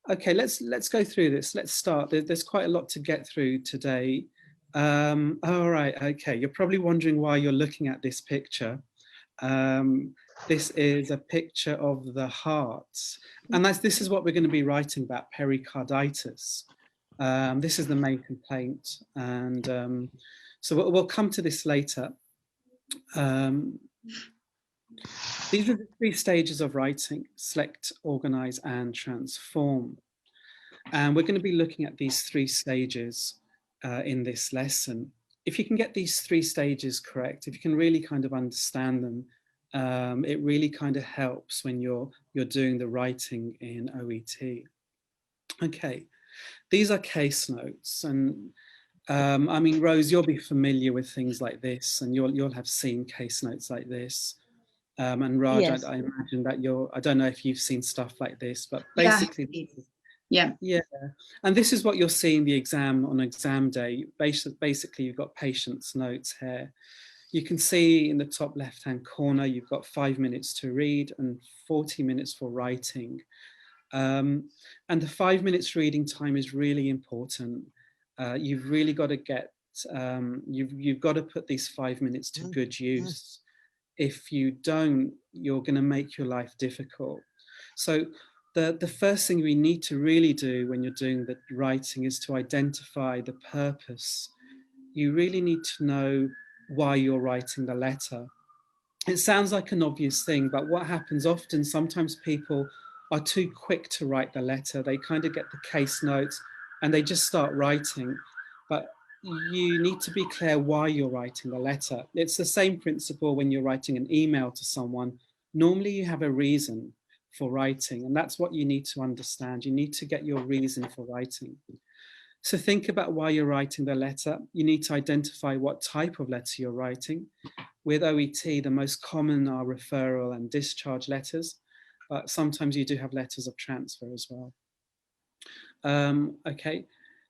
Okay, let's go through this. Let's start. There's quite a lot to get through today. All right, okay. You're probably wondering why you're looking at this picture. This is a picture of the heart, and this is what we're going to be writing about, pericarditis. This is the main complaint, and so we'll come to this later. These are the 3 stages of writing: select, organize, and transform. And we're going to be looking at these 3 stages in this lesson. If you can get these 3 stages correct, if you can really kind of understand them, it really kind of helps when you're doing the writing in OET. Okay, these are case notes, and I mean, Rose, you'll be familiar with things like this, and you'll have seen case notes like this. And Raj, yes. I imagine that I don't know if you've seen stuff like this, but basically, yeah. And this is what you'll see in the exam on exam day. Basically, you've got patient's notes here. You can see in the top left-hand corner, you've got 5 minutes to read and 40 minutes for writing. And the 5 minutes reading time is really important. You've really got to get, you've got to put these 5 minutes to good use. If you don't, you're going to make your life difficult. So the first thing we need to really do when you're doing the writing is to identify the purpose. You really need to know why you're writing the letter. It sounds like an obvious thing, but what happens often, sometimes people are too quick to write the letter. They kind of get the case notes and they just start writing. But you need to be clear why you're writing the letter. It's the same principle when you're writing an email to someone. Normally you have a reason for writing, and that's what you need to understand. You need to get your reason for writing. So think about why you're writing the letter. You need to identify what type of letter you're writing. With OET, the most common are referral and discharge letters, but sometimes you do have letters of transfer as well. Okay,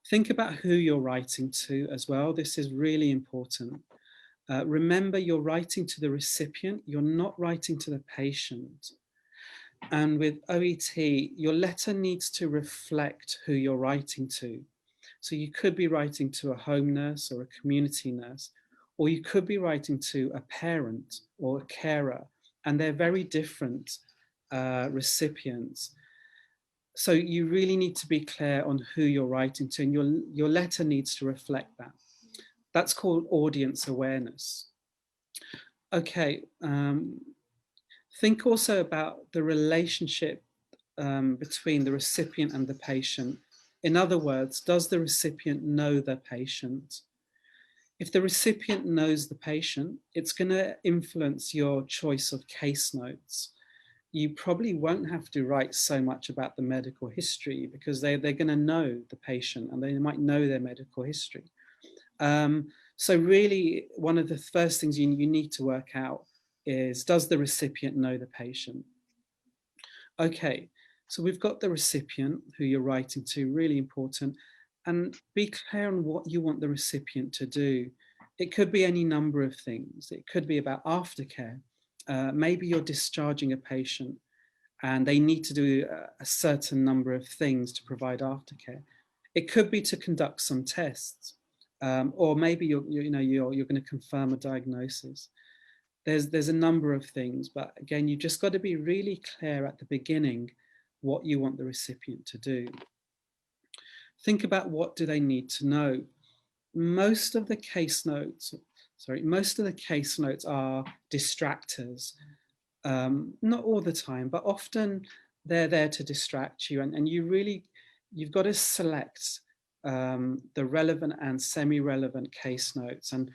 think about who you're writing to as well. This is really important. Remember, you're writing to the recipient. You're not writing to the patient. And with OET, your letter needs to reflect who you're writing to. So you could be writing to a home nurse or a community nurse, or you could be writing to a parent or a carer, and they're very different recipients. So you really need to be clear on who you're writing to, and your letter needs to reflect that. That's called audience awareness. Okay, think also about the relationship between the recipient and the patient. In other words, does the recipient know the patient? If the recipient knows the patient, it's going to influence your choice of case notes. You probably won't have to write so much about the medical history because they're going to know the patient and they might know their medical history. So really, one of the first things you need to work out is, does the recipient know the patient? Okay, so we've got the recipient who you're writing to, really important, and be clear on what you want the recipient to do. It could be any number of things. It could be about aftercare. Maybe you're discharging a patient and they need to do a certain number of things to provide aftercare. It could be to conduct some tests, or maybe you're going to confirm a diagnosis. There's a number of things, but again, you just got to be really clear at the beginning what you want the recipient to do. Think about what do they need to know. Most of the case notes are distractors. Not all the time, but often they're there to distract you, and you've got to select the relevant and semi-relevant case notes. And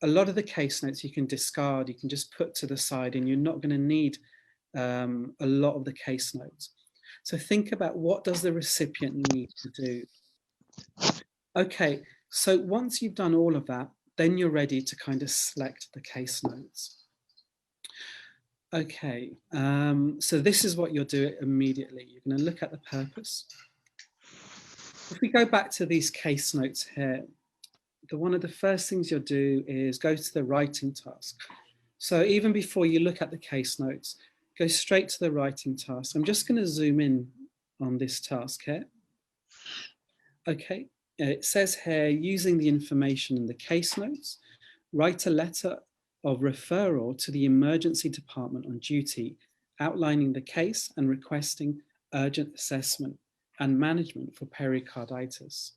a lot of the case notes you can discard, you can just put to the side, and you're not going to need a lot of the case notes. So think about, what does the recipient need to do? Okay, so once you've done all of that, then you're ready to kind of select the case notes. Okay, so this is what you'll do immediately. You're going to look at the purpose. If we go back to these case notes here, one of the first things you'll do is go to the writing task. So even before you look at the case notes, go straight to the writing task. I'm just going to zoom in on this task here. Okay, it says here, using the information in the case notes, write a letter of referral to the emergency department on duty, outlining the case and requesting urgent assessment and management for pericarditis.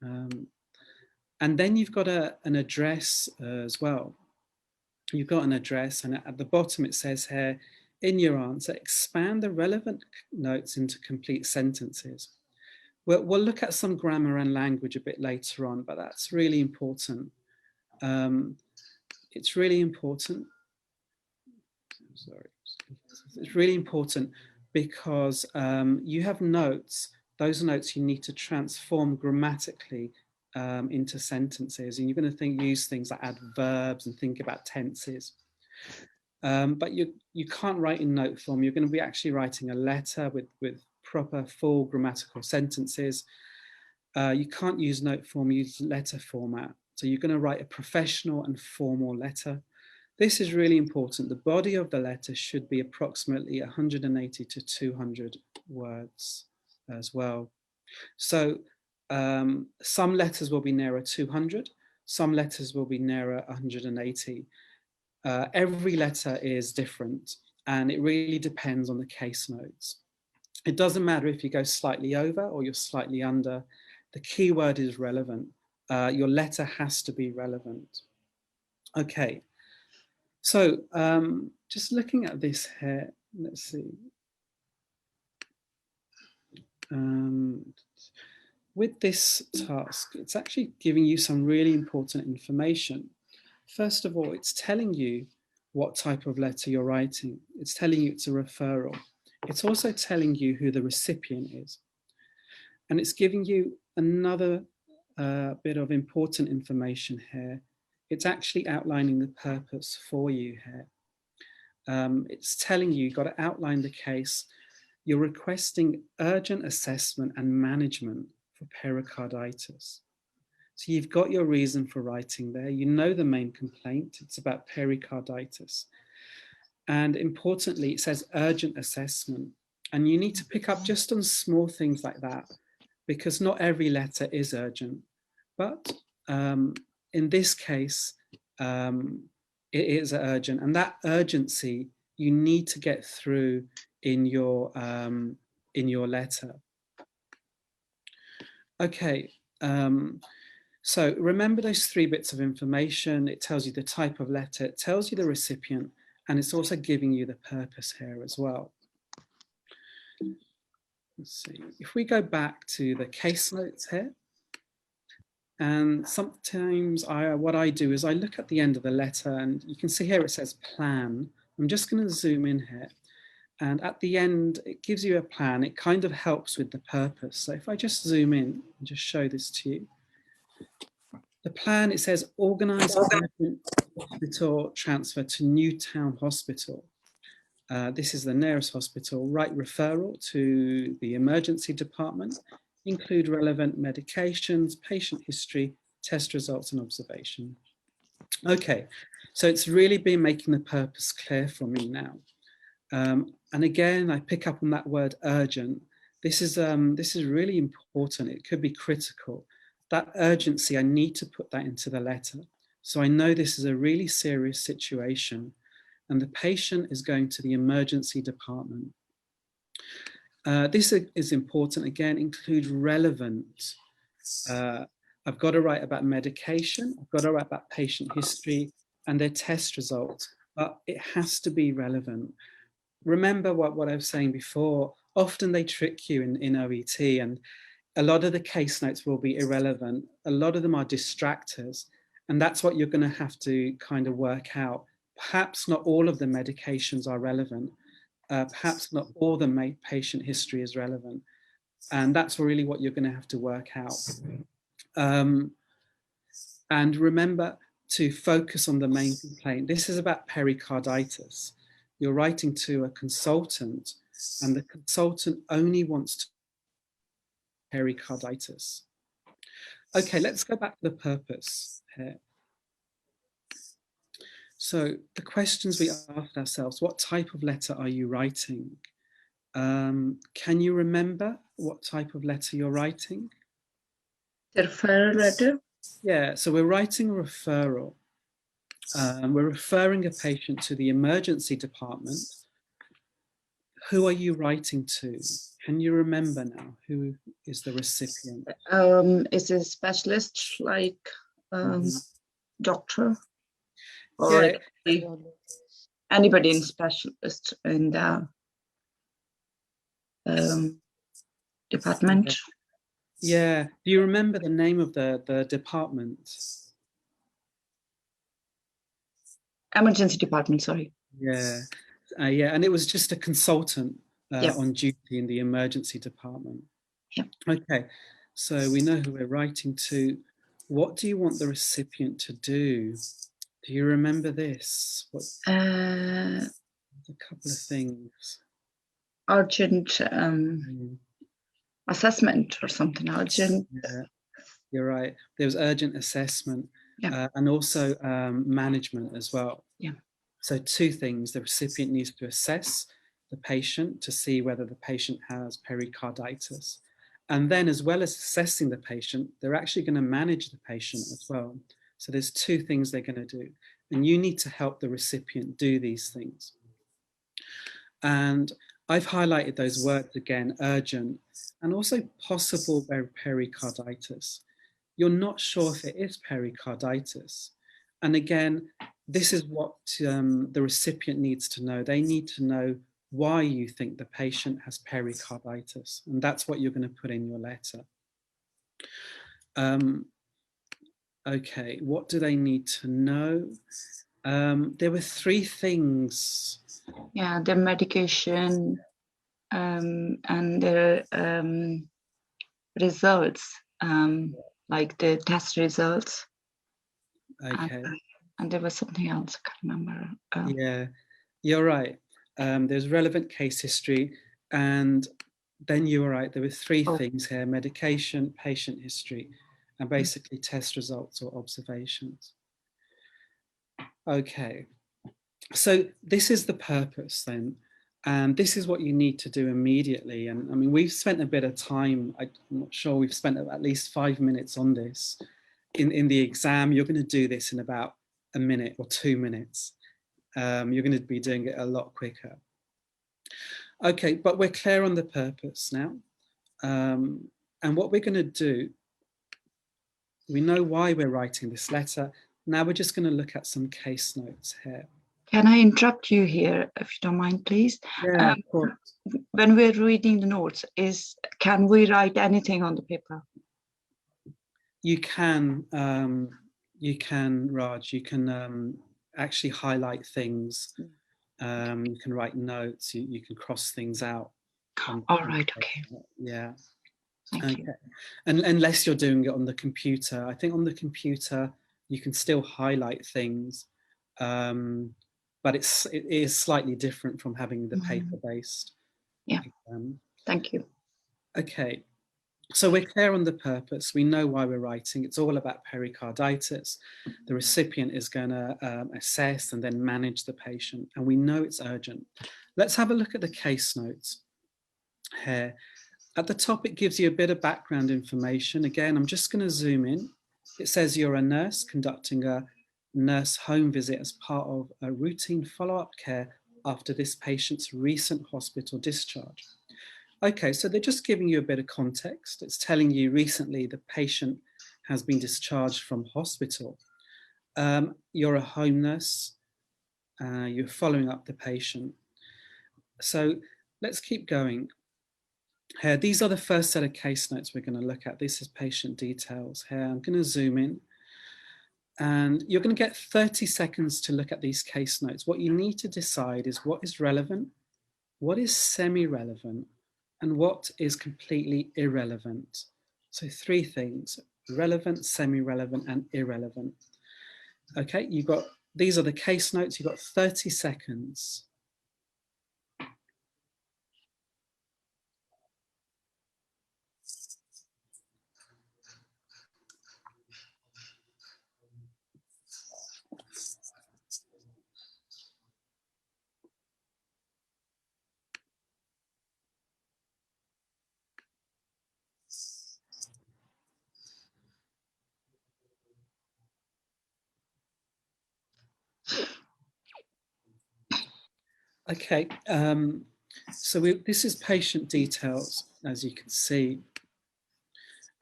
And then you've got an address as well. You've got an address, and at the bottom it says here, in your answer, expand the relevant notes into complete sentences. We'll look at some grammar and language a bit later on, but that's really important. It's really important. Sorry. It's really important because you have notes. Those notes you need to transform grammatically into sentences, and you're going to use things like add verbs and think about tenses. But you can't write in note form. You're going to be actually writing a letter with proper full grammatical sentences. You can't use note form, use letter format. So you're going to write a professional and formal letter. This is really important. The body of the letter should be approximately 180 to 200 words as well. So some letters will be nearer 200, some letters will be nearer 180. Every letter is different, and it really depends on the case notes. It doesn't matter if you go slightly over or you're slightly under. The key word is relevant. Your letter has to be relevant. Okay, so just looking at this here, let's see. With this task, it's actually giving you some really important information. First of all, it's telling you what type of letter you're writing. It's telling you it's a referral. It's also telling you who the recipient is. And it's giving you another bit of important information here. It's actually outlining the purpose for you here. It's telling you you've got to outline the case. You're requesting urgent assessment and management for pericarditis. So you've got your reason for writing there. You know the main complaint. It's about pericarditis. And importantly, it says urgent assessment. And you need to pick up just on small things like that, because not every letter is urgent. But in this case, it is urgent. And that urgency you need to get through in your letter. Okay. So remember those 3 bits of information. It tells you the type of letter, it tells you the recipient, and it's also giving you the purpose here as well. Let's see, if we go back to the case notes here, and sometimes what I do is I look at the end of the letter, and you can see here it says plan. I'm just going to zoom in here. And at the end, it gives you a plan. It kind of helps with the purpose. So if I just zoom in and just show this to you. The plan, it says, organize urgent hospital transfer to Newtown Hospital. This is the nearest hospital. Write referral to the emergency department. Include relevant medications, patient history, test results, and observation. Okay, so it's really been making the purpose clear for me now. And again, I pick up on that word urgent. This is really important. It could be critical. That urgency, I need to put that into the letter. So I know this is a really serious situation, and the patient is going to the emergency department. This is important. Again, include relevant. I've got to write about medication. I've got to write about patient history and their test results, but it has to be relevant. Remember what I was saying before, often they trick you in OET, and a lot of the case notes will be irrelevant. A lot of them are distractors, and that's what you're going to have to kind of work out. Perhaps not all of the medications are relevant. Perhaps not all the patient history is relevant. And that's really what you're going to have to work out. And remember to focus on the main complaint. This is about pericarditis. You're writing to a consultant, and the consultant only wants to pericarditis. Okay, let's go back to the purpose here. So the questions we asked ourselves: what type of letter are you writing? Can you remember what type of letter you're writing? The referral letter? Yeah, so we're writing a referral. We're referring a patient to the emergency department. Who are you writing to? Can you remember now? Who is the recipient? Is a specialist like doctor? Or Yeah. anybody in specialist in the department? Yeah. Do you remember the name of the department? Emergency department, sorry. Yeah. Yeah, and it was just a consultant Yep. on duty in the emergency department. Yep. Okay, so we know who we're writing to. What do you want the recipient to do? Do you remember this? What? A couple of things. Urgent assessment or something urgent. Yeah, you're right. There was urgent assessment, Yeah. and also management as well. Yeah. So two things: the recipient needs to assess the patient to see whether the patient has pericarditis. And then, as well as assessing the patient, they're actually going to manage the patient as well. So there's two things they're going to do. And you need to help the recipient do these things. And I've highlighted those words again, urgent, and also possible pericarditis. You're not sure if it is pericarditis. And again, this is what the recipient needs to know. They need to know why you think the patient has pericarditis. And that's what you're going to put in your letter. Okay, what do they need to know? There were three things. Yeah, the medication and the results, like the test results. Okay. And there was something else, I can't remember. Yeah, you're right. There's relevant case history, and then you were right. There were three things here: medication, patient history, and basically test results or observations. Okay, so this is the purpose then, and this is what you need to do immediately. And I mean, we've spent a bit of time. I'm not sure we've spent at least 5 minutes on this. In the exam, you're going to do this in about a minute or 2 minutes. You're going to be doing it a lot quicker. Okay, but we're clear on the purpose now. And what we're going to do, we know why we're writing this letter. Now we're just going to look at some case notes here. Can I interrupt you here, if you don't mind, please? Yeah, of course. When we're reading the notes, can we write anything on the paper? You can, Raj. You can actually highlight things. You can write notes. You can cross things out. All right. Okay. Yeah. Thank you. And unless you're doing it on the computer, I think on the computer you can still highlight things, but it is slightly different from having the paper-based. Yeah. Thank you. Okay. So we're clear on the purpose. We know why we're writing. It's all about pericarditis. The recipient is going to assess and then manage the patient, and we know it's urgent. Let's have a look at the case notes here. At the top, it gives you a bit of background information. Again, I'm just going to zoom in. It says you're a nurse conducting a nurse home visit as part of a routine follow-up care after this patient's recent hospital discharge. Okay, so they're just giving you a bit of context. It's telling you recently the patient has been discharged from hospital. You're a home nurse. You're following up the patient. So let's keep going. Here, these are the first set of case notes we're going to look at. This is patient details. Here, I'm going to zoom in. And you're going to get 30 seconds to look at these case notes. What you need to decide is what is relevant, what is semi-relevant, and what is completely irrelevant. So three things: relevant, semi-relevant, and irrelevant. Okay, these are the case notes. You've got 30 seconds. Okay, so this is patient details, as you can see.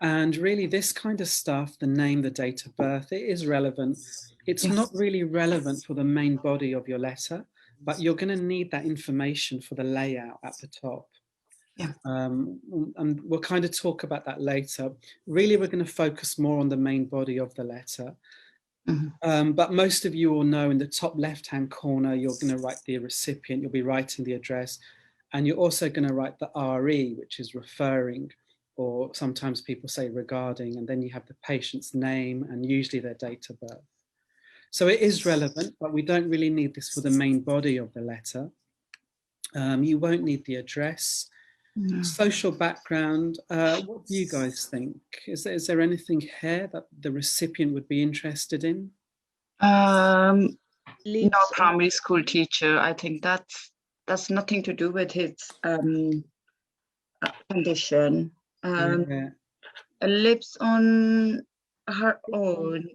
And really this kind of stuff, the name, the date of birth, it is relevant. It's Yeah. not really relevant for the main body of your letter, but you're going to need that information for the layout at the top. Yeah. And we'll kind of talk about that later. Really, we're going to focus more on the main body of the letter. But most of you will know in the top left-hand corner, you're going to write the recipient, you'll be writing the address, and you're also going to write the RE, which is referring, or sometimes people say regarding, and then you have the patient's name and usually their date of birth. So it is relevant, but we don't really need this for the main body of the letter. You won't need the address. Social background, what do you guys think? Is there anything here that the recipient would be interested in? No, primary school teacher. I think that's nothing to do with his condition. Yeah. Lives on her own.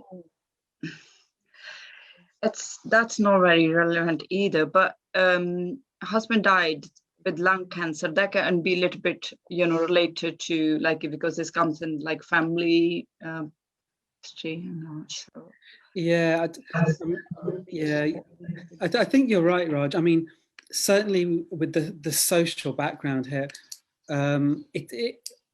That's not very relevant either. But husband died with lung cancer. That can be a little bit, related to, like, because this comes in like family history. I'm not sure. Yeah, I think you're right, Raj. I mean, certainly with the social background here,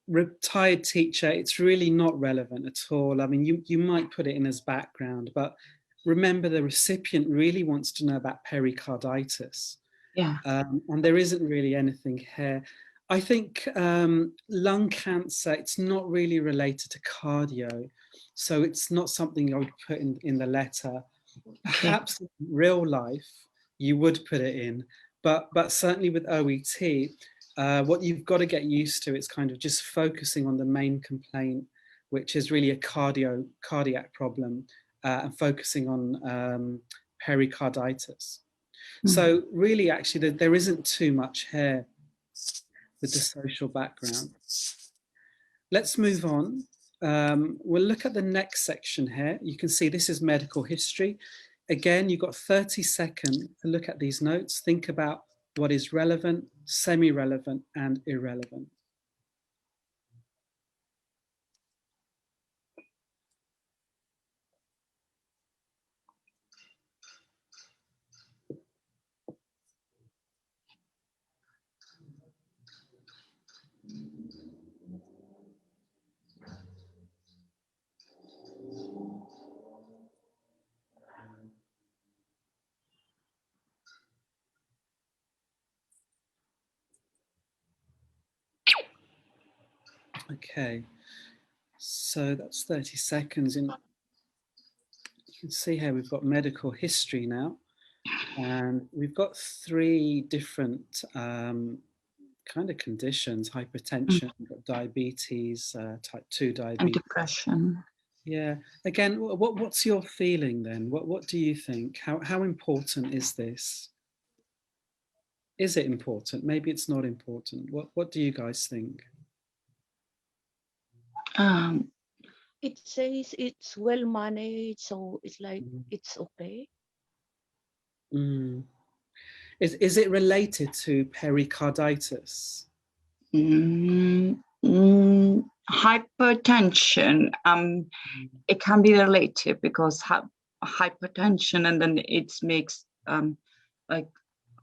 retired teacher, it's really not relevant at all. I mean, you might put it in as background, but remember the recipient really wants to know about pericarditis. Yeah. And there isn't really anything here. I think lung cancer, it's not really related to cardio. So it's not something I would put in the letter. Perhaps in real life, you would put it in, but certainly with OET, what you've got to get used to is kind of just focusing on the main complaint, which is really a cardiac problem, and focusing on pericarditis. So really, actually, there isn't too much here with the social background. Let's move on. We'll look at the next section here. You can see this is medical history. Again, you've got 30 seconds to look at these notes. Think about what is relevant, semi-relevant, and irrelevant. Okay, so that's 30 seconds. You can see here we've got medical history now, and we've got 3 different kind of conditions: hypertension, diabetes, type 2 diabetes, and depression. Yeah. Again, what's your feeling then? What do you think? How important is this? Is it important? Maybe it's not important. What do you guys think? It says it's well managed, so it's like it's okay. Is it related to pericarditis? Hypertension. It can be related because hypertension, and then it makes like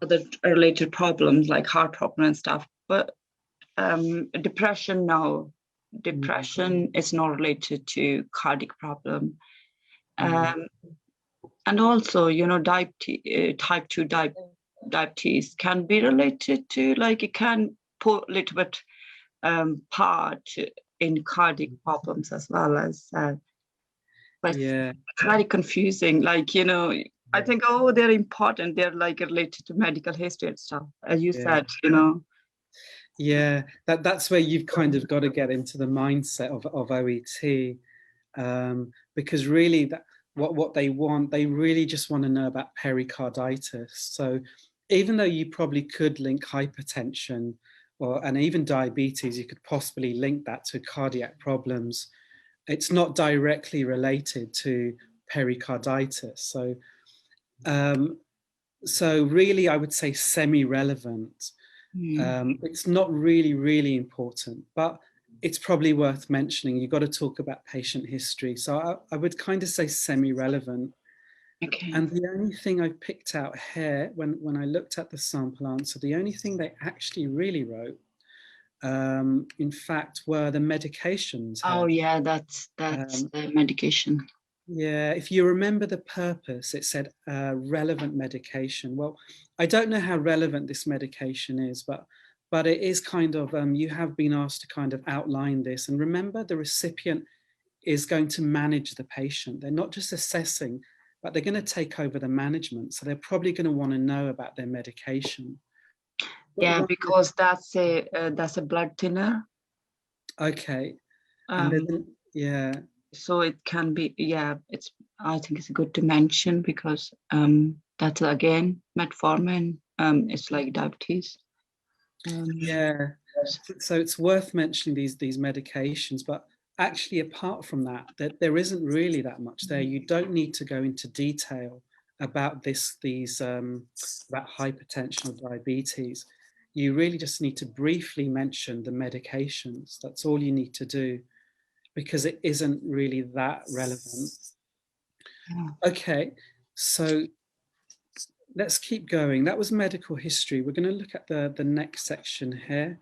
other related problems like heart problem and stuff. But depression, no. Depression is not related to cardiac problem. And also, diabetes, type 2 diabetes can be related to, like, it can put a little bit part in cardiac problems as well as, but it's very confusing. Like, I think, they're important. They're like related to medical history and stuff, as you said, Yeah, that's where you've kind of got to get into the mindset of OET, because really what they want, they really just want to know about pericarditis. So even though you probably could link hypertension and even diabetes, you could possibly link that to cardiac problems, it's not directly related to pericarditis. So So really, I would say semi-relevant. It's not really, really important, but it's probably worth mentioning. You've got to talk about patient history. So I would kind of say semi-relevant. Okay. And the only thing I picked out here, when I looked at the sample answer, the only thing they actually really wrote, in fact, were the medications here. Oh yeah, that's the medication. Yeah, if you remember the purpose, it said relevant medication. Well, I don't know how relevant this medication is, but it is kind of, you have been asked to kind of outline this. And remember, the recipient is going to manage the patient. They're not just assessing, but they're going to take over the management. So they're probably going to want to know about their medication. Yeah, because that's a blood thinner. Okay. And yeah. So it can be, yeah, I think it's good to mention because that's again metformin. It's like diabetes. Yeah. So it's worth mentioning these medications, but actually apart from that, there isn't really that much there. You don't need to go into detail about about hypertension or diabetes. You really just need to briefly mention the medications. That's all you need to do, because it isn't really that relevant. Okay, so let's keep going. That was medical history. We're going to look at the next section here.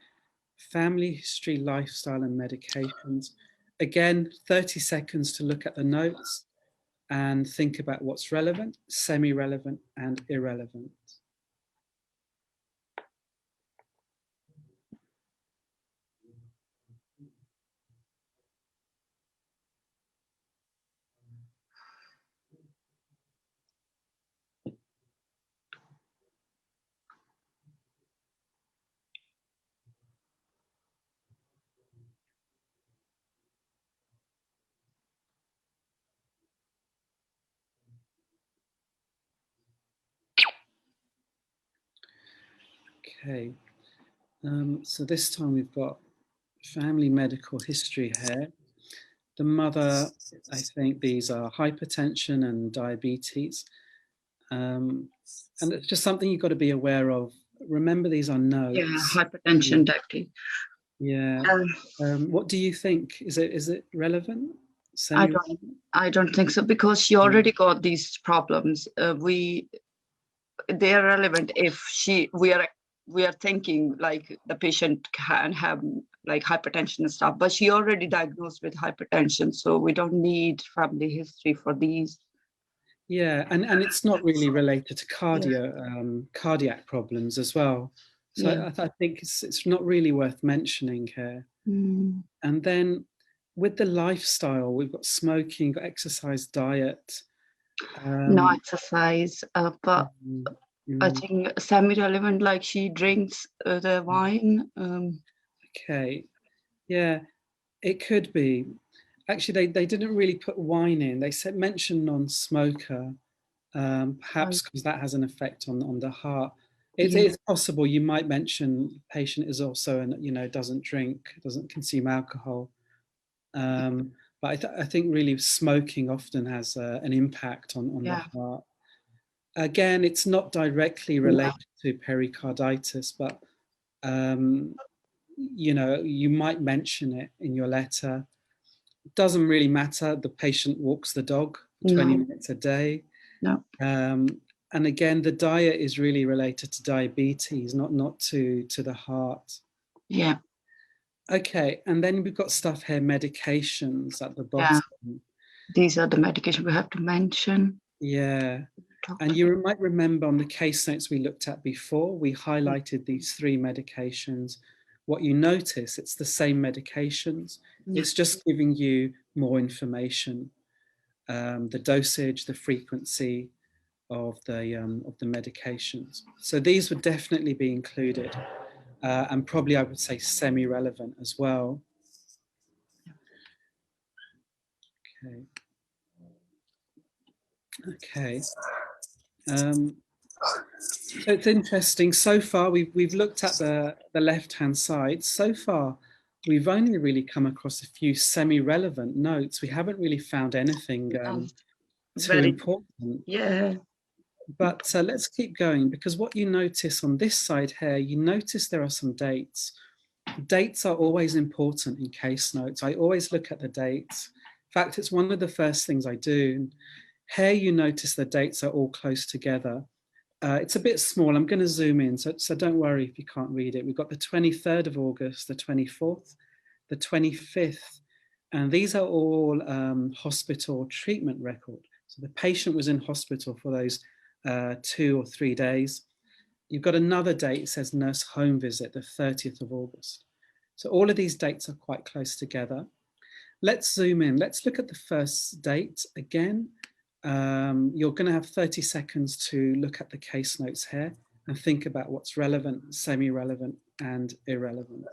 Family history, lifestyle and medications. Again, 30 seconds to look at the notes and think about what's relevant, semi-relevant and irrelevant. Okay, so this time we've got family medical history here. The mother, I think these are hypertension and diabetes. And it's just something you've got to be aware of. Remember, these are notes. Yeah, hypertension, diabetes. Yeah. What do you think? Is it relevant? I don't think so, because she already got these problems. They are relevant if we are thinking like the patient can have like hypertension and stuff, but she already diagnosed with hypertension, so we don't need family history for these. Yeah, and it's not really related to cardiac problems as well. So yeah. I think it's not really worth mentioning here. And then with the lifestyle, we've got smoking, got exercise, diet. No exercise, but I think semi-relevant, like she drinks the wine. Okay, yeah, it could be. Actually, they didn't really put wine in. They said mention non-smoker, perhaps because that has an effect on the heart. It's possible you might mention the patient is also, doesn't drink, doesn't consume alcohol. But I think really smoking often has an impact on the heart. Again, it's not directly related to pericarditis, but you might mention it in your letter. It doesn't really matter. The patient walks the dog 20 minutes a day. No. And again, the diet is really related to diabetes, not to the heart. Yeah. Okay, and then we've got stuff here, medications at the bottom. Yeah. These are the medications we have to mention. Yeah. And you might remember on the case notes we looked at before, we highlighted these 3 medications. What you notice, it's the same medications. Yeah. It's just giving you more information. The dosage, the frequency of the medications. So these would definitely be included. And probably I would say semi-relevant as well. Okay. Okay. So it's interesting. So far, we've looked at the left-hand side. So far, we've only really come across a few semi-relevant notes. We haven't really found anything too important. Yeah. But let's keep going, because what you notice on this side here, you notice there are some dates. Dates are always important in case notes. I always look at the dates. In fact, it's one of the first things I do. Here you notice the dates are all close together. It's a bit small. I'm going to zoom in, so don't worry if you can't read it. We've got the 23rd of August, the 24th, the 25th, and these are all hospital treatment record. So the patient was in hospital for those 2 or 3 days. You've got another date, it says nurse home visit, the 30th of August. So all of these dates are quite close together. Let's zoom in. Let's look at the first date again. You're going to have 30 seconds to look at the case notes here and think about what's relevant, semi-relevant, and irrelevant.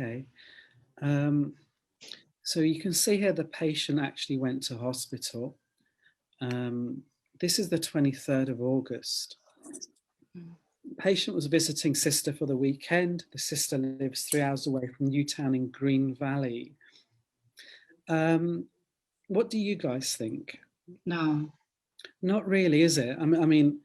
Okay, so you can see here the patient actually went to hospital. This is the 23rd of August. The patient was visiting sister for the weekend. The sister lives 3 hours away from Newtown in Green Valley. What do you guys think? No. Not really, is it? I mean,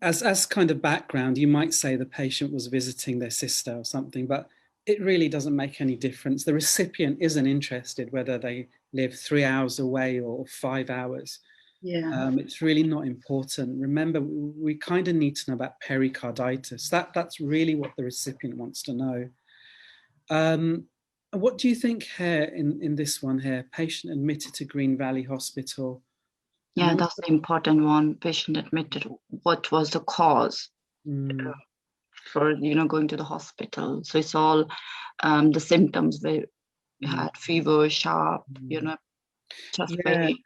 as kind of background, you might say the patient was visiting their sister or something, but it really doesn't make any difference. The recipient isn't interested whether they live 3 hours away or 5 hours. Yeah. It's really not important. Remember, we kind of need to know about pericarditis. That's really what the recipient wants to know. What do you think here in this one here? Patient admitted to Green Valley Hospital. Yeah, that's the important one. Patient admitted. What was the cause for going to the hospital? So it's all the symptoms. They had fever, sharp, chest pain.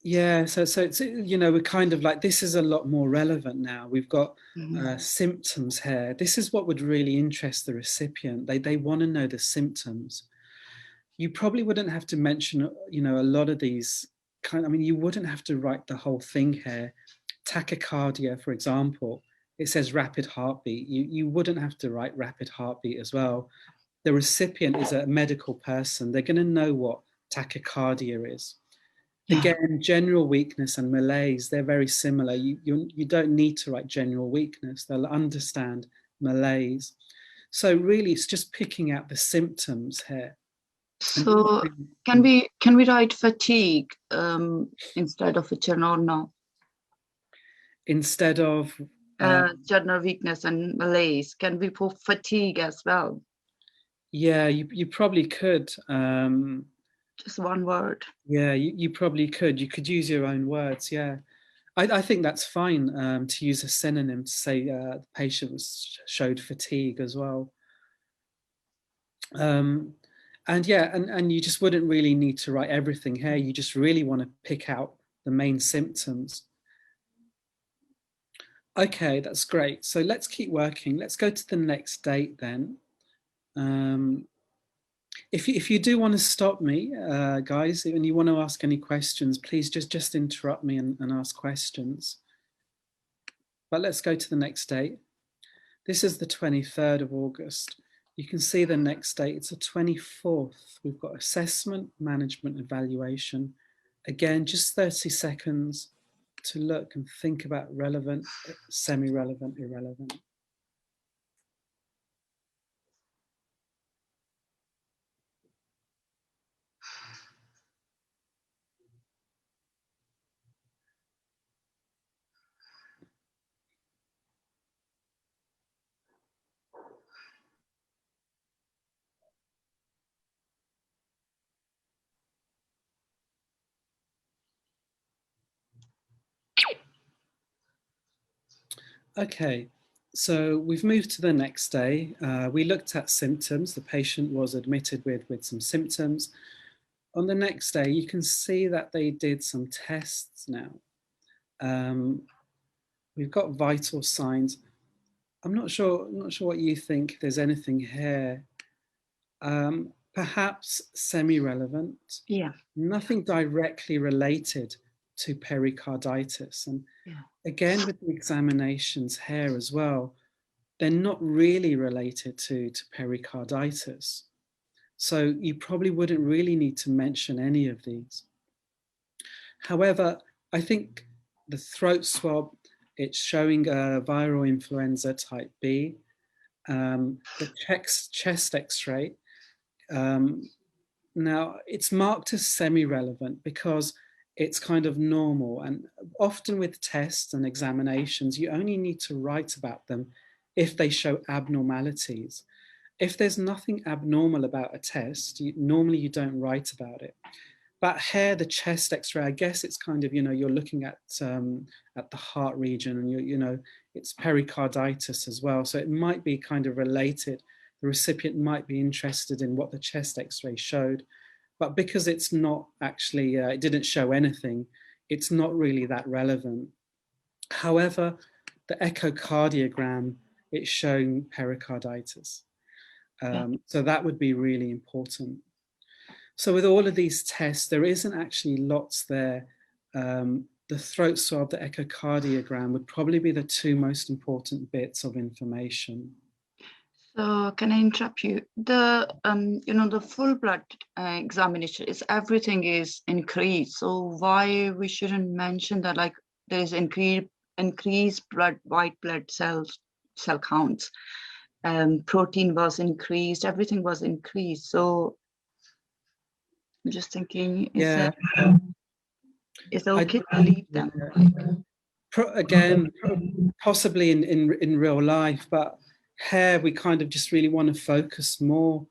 Yeah, so it's we're kind of like, this is a lot more relevant now. We've got symptoms here. This is what would really interest the recipient. They want to know the symptoms. You probably wouldn't have to mention a lot of these you wouldn't have to write the whole thing here. Tachycardia, for example, it says rapid heartbeat. You wouldn't have to write rapid heartbeat as well. The recipient is a medical person. They're going to know what tachycardia is. Yeah. Again, general weakness and malaise, they're very similar. You don't need to write general weakness. They'll understand malaise. So really, it's just picking out the symptoms here. So can we write fatigue instead of a general? No. Instead of general weakness and malaise, can we put fatigue as well? Yeah, you probably could. Just one word. Yeah, you probably could. You could use your own words. Yeah, I think that's fine to use a synonym to say the patient showed fatigue as well. And yeah, and you just wouldn't really need to write everything here. You just really want to pick out the main symptoms. Okay, that's great. So let's keep working. Let's go to the next date then. If you do want to stop me, guys, and you want to ask any questions, please just interrupt me and ask questions. But let's go to the next date. This is the 23rd of August. You can see the next date, it's the 24th. We've got assessment, management, evaluation. Again, just 30 seconds to look and think about relevant, semi-relevant, irrelevant. Okay, so we've moved to the next day. We looked at symptoms. The patient was admitted with some symptoms. on the next day, you can see that they did some tests now. We've got vital signs. I'm not sure what you think. If there's anything here. Perhaps semi-relevant. Yeah. Nothing directly related to pericarditis. And again, with the examinations here as well, they're not really related to pericarditis. So you probably wouldn't really need to mention any of these. However, I think the throat swab, it's showing a viral influenza type B. The chest x-ray, now it's marked as semi-relevant because it's kind of normal, and often with tests and examinations, you only need to write about them if they show abnormalities. If there's nothing abnormal about a test, normally you don't write about it. But here, the chest X-ray, I guess it's kind of, you're looking at the heart region, and it's pericarditis as well. So it might be kind of related. The recipient might be interested in what the chest X-ray showed, but because it's not actually, it didn't show anything, it's not really that relevant. However, the echocardiogram, it's showing pericarditis. So that would be really important. So with all of these tests, there isn't actually lots there. The throat swab, the echocardiogram would probably be the two most important bits of information. So can I interrupt you? The the full blood examination is everything is increased. So why we shouldn't mention that, like there is increased white blood cell counts, protein was increased, everything was increased. So I'm just thinking, is it okay to leave them? Again, possibly in real life, but here we kind of just really want to focus more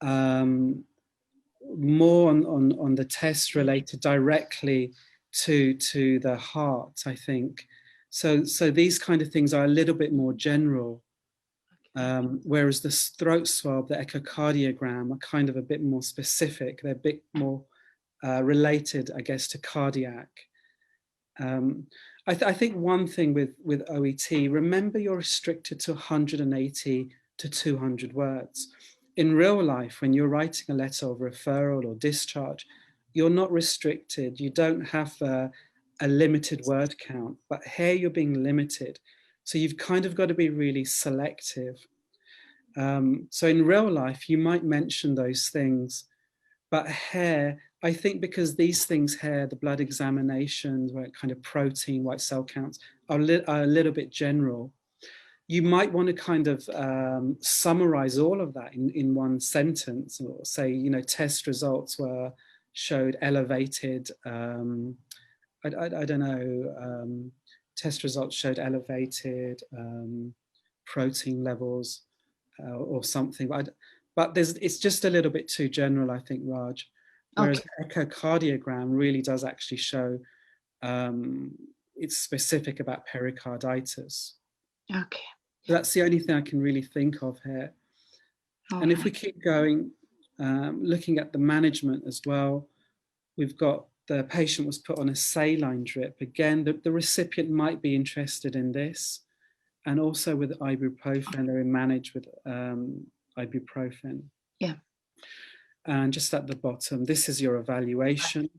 on the tests related directly to the heart, I think. So these kind of things are a little bit more general, whereas the throat swab, the echocardiogram, are kind of a bit more specific. They're a bit more related, I guess, to cardiac. I think one thing with OET, remember you're restricted to 180 to 200 words. In real life, when you're writing a letter of referral or discharge, you're not restricted. You don't have a limited word count, but here you're being limited. So you've kind of got to be really selective. So in real life, you might mention those things, but here, I think because these things here, the blood examinations, where kind of protein, white cell counts, are a little bit general. You might want to kind of summarize all of that in one sentence, or say, test results showed elevated, I don't know, test results showed elevated protein levels or something. But it's just a little bit too general, I think, Raj. Whereas the echocardiogram really does actually show it's specific about pericarditis. Okay. So that's the only thing I can really think of here. And if we keep going, looking at the management as well, we've got the patient was put on a saline drip. Again, the recipient might be interested in this. And also with ibuprofen, they're managed with ibuprofen. Yeah. And just at the bottom, this is your evaluation,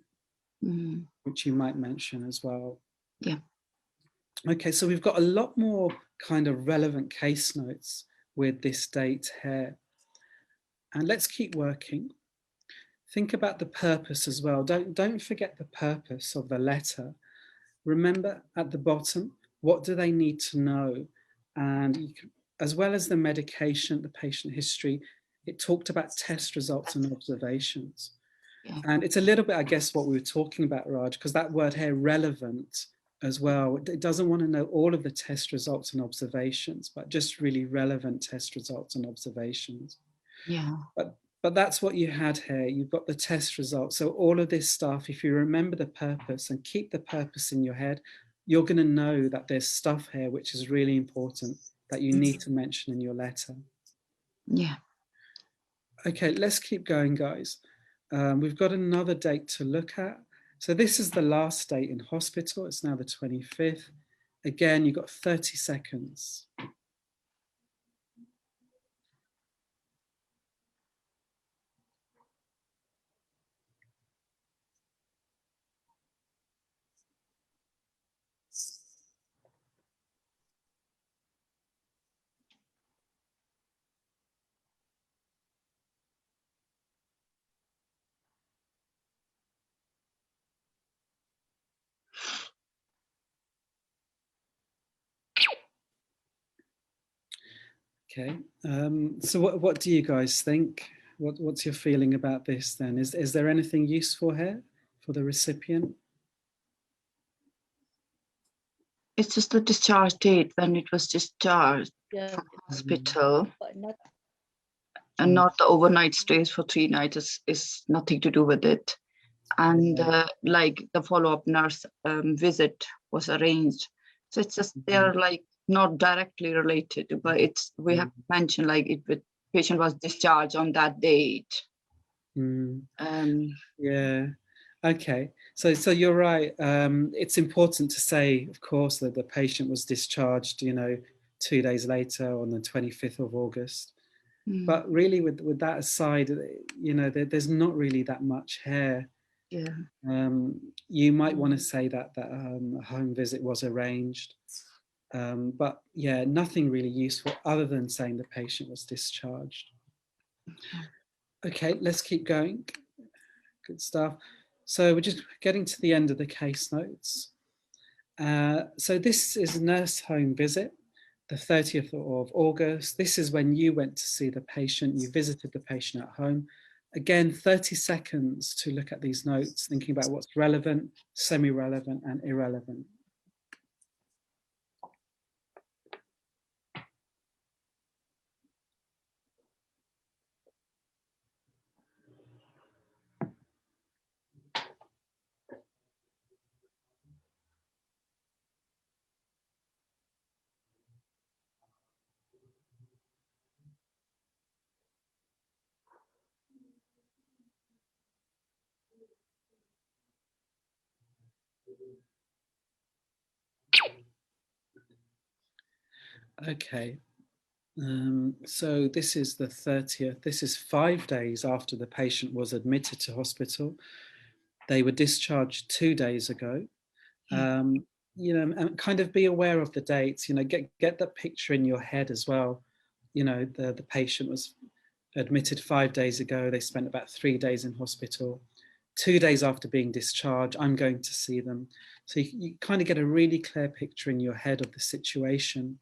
which you might mention as well. Yeah. Okay, so we've got a lot more kind of relevant case notes with this date here. And let's keep working. Think about the purpose as well. Don't forget the purpose of the letter. Remember at the bottom, what do they need to know? And you can, as well as the medication, the patient history, it talked about test results and observations. Yeah. And it's a little bit, I guess, what we were talking about, Raj, because that word here, relevant as well, it doesn't want to know all of the test results and observations, but just really relevant test results and observations. Yeah. But that's what you had here. You've got the test results. So all of this stuff, if you remember the purpose and keep the purpose in your head, you're going to know that there's stuff here which is really important that you need to mention in your letter. Yeah. Okay, let's keep going, guys. We've got another date to look at. So this is the last date in hospital. It's now the 25th. Again, you've got 30 seconds. Okay, so what do you guys think? What's your feeling about this then? Is there anything useful here for the recipient? It's just the discharge date when it was discharged from hospital, but not and not the overnight stays for 3 nights. Is nothing to do with it. And like the follow-up nurse visit was arranged. So it's just they're like not directly related, but it's we have mentioned like if the patient was discharged on that date. Yeah. Okay. So you're right. It's important to say, of course, that the patient was discharged, 2 days later on the 25th of August. But really, with that aside, there's not really that much here. Yeah. You might want to say that a home visit was arranged. But yeah, nothing really useful other than saying the patient was discharged. Okay, let's keep going. Good stuff. So we're just getting to the end of the case notes. So this is a nurse home visit, the 30th of August. This is when you went to see the patient, you visited the patient at home. Again, 30 seconds to look at these notes, thinking about what's relevant, semi-relevant, and irrelevant. Okay, so this is the 30th. This is 5 days after the patient was admitted to hospital. They were discharged 2 days ago. And kind of be aware of the dates, get that picture in your head as well. The patient was admitted 5 days ago. They spent about 3 days in hospital. 2 days after being discharged, I'm going to see them. So you kind of get a really clear picture in your head of the situation.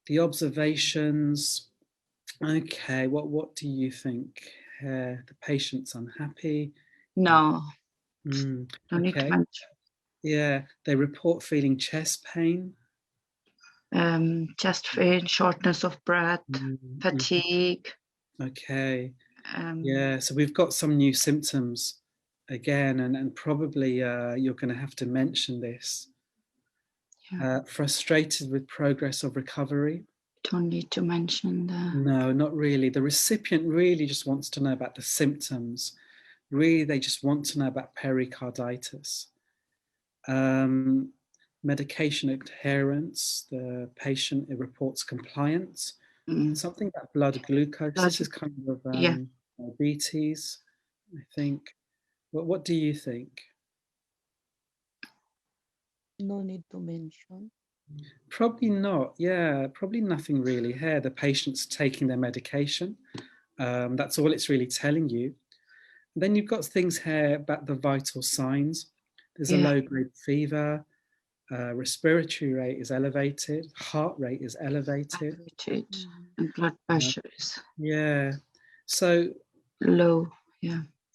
The observations, okay, what do you think? The patient's unhappy? No. Okay. Need to mention. Yeah, they report feeling chest pain. Chest pain, shortness of breath, fatigue. Okay. Yeah, so we've got some new symptoms again, and probably you're going to have to mention this. Yeah. Frustrated with progress of recovery. Don't need to mention that. No, not really. The recipient really just wants to know about the symptoms. Really, they just want to know about pericarditis. Medication adherence, the patient reports compliance. Something about blood glucose. This is kind of diabetes, I think. What do you think? No need to mention. Probably not. Yeah, probably nothing really here. The patient's taking their medication. That's all it's really telling you. And then you've got things here about the vital signs. There's a low-grade fever. Respiratory rate is elevated. Heart rate is elevated. And blood pressure is so low.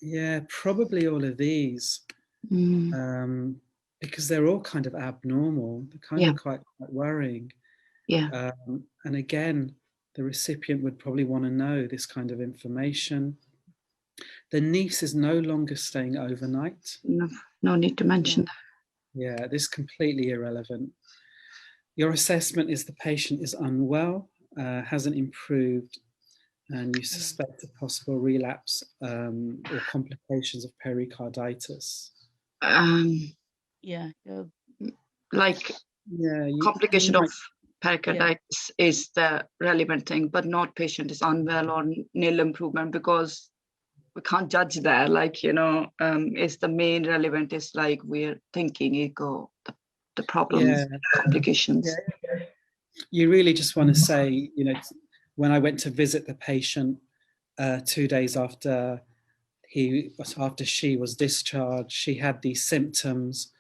Yeah, probably all of these. Because they're all kind of abnormal. They're kind of quite worrying. And again, the recipient would probably want to know this kind of information. The niece is no longer staying overnight. No need to mention that. Yeah, this is completely irrelevant. Your assessment is the patient is unwell, hasn't improved, and you suspect a possible relapse or complications of pericarditis. Yeah. Like complication of pericarditis is the relevant thing, but not patient is unwell or nil improvement, because we can't judge that. Like, is the main relevant is like we're thinking ego, the problems, complications. Yeah. You really just want to say, when I went to visit the patient 2 days after she was discharged, she had these symptoms,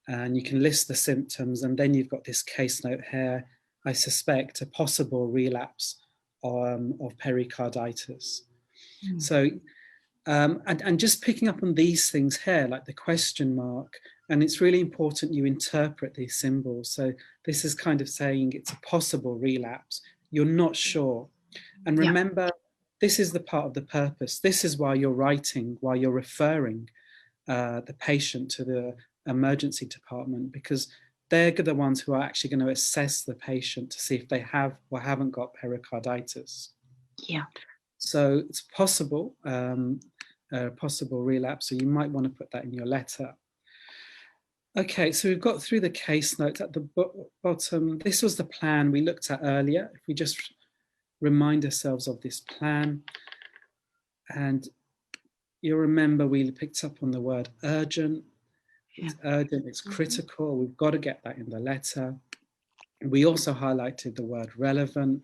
and you can list the symptoms, and then you've got this case note here. I suspect a possible relapse of pericarditis. So, and just picking up on these things here, like the question mark, and it's really important you interpret these symbols. So this is kind of saying it's a possible relapse. You're not sure. And remember, this is the part of the purpose. This is why you're writing, why you're referring the patient to the emergency department, because they're the ones who are actually going to assess the patient to see if they have or haven't got pericarditis. Yeah. So it's possible, possible relapse. So you might want to put that in your letter. Okay, so we've got through the case notes at the bottom. This was the plan we looked at earlier. If we just remind ourselves of this plan, and you'll remember we picked up on the word urgent. It's urgent, it's critical. We've got to get that in the letter. We also highlighted the word relevant.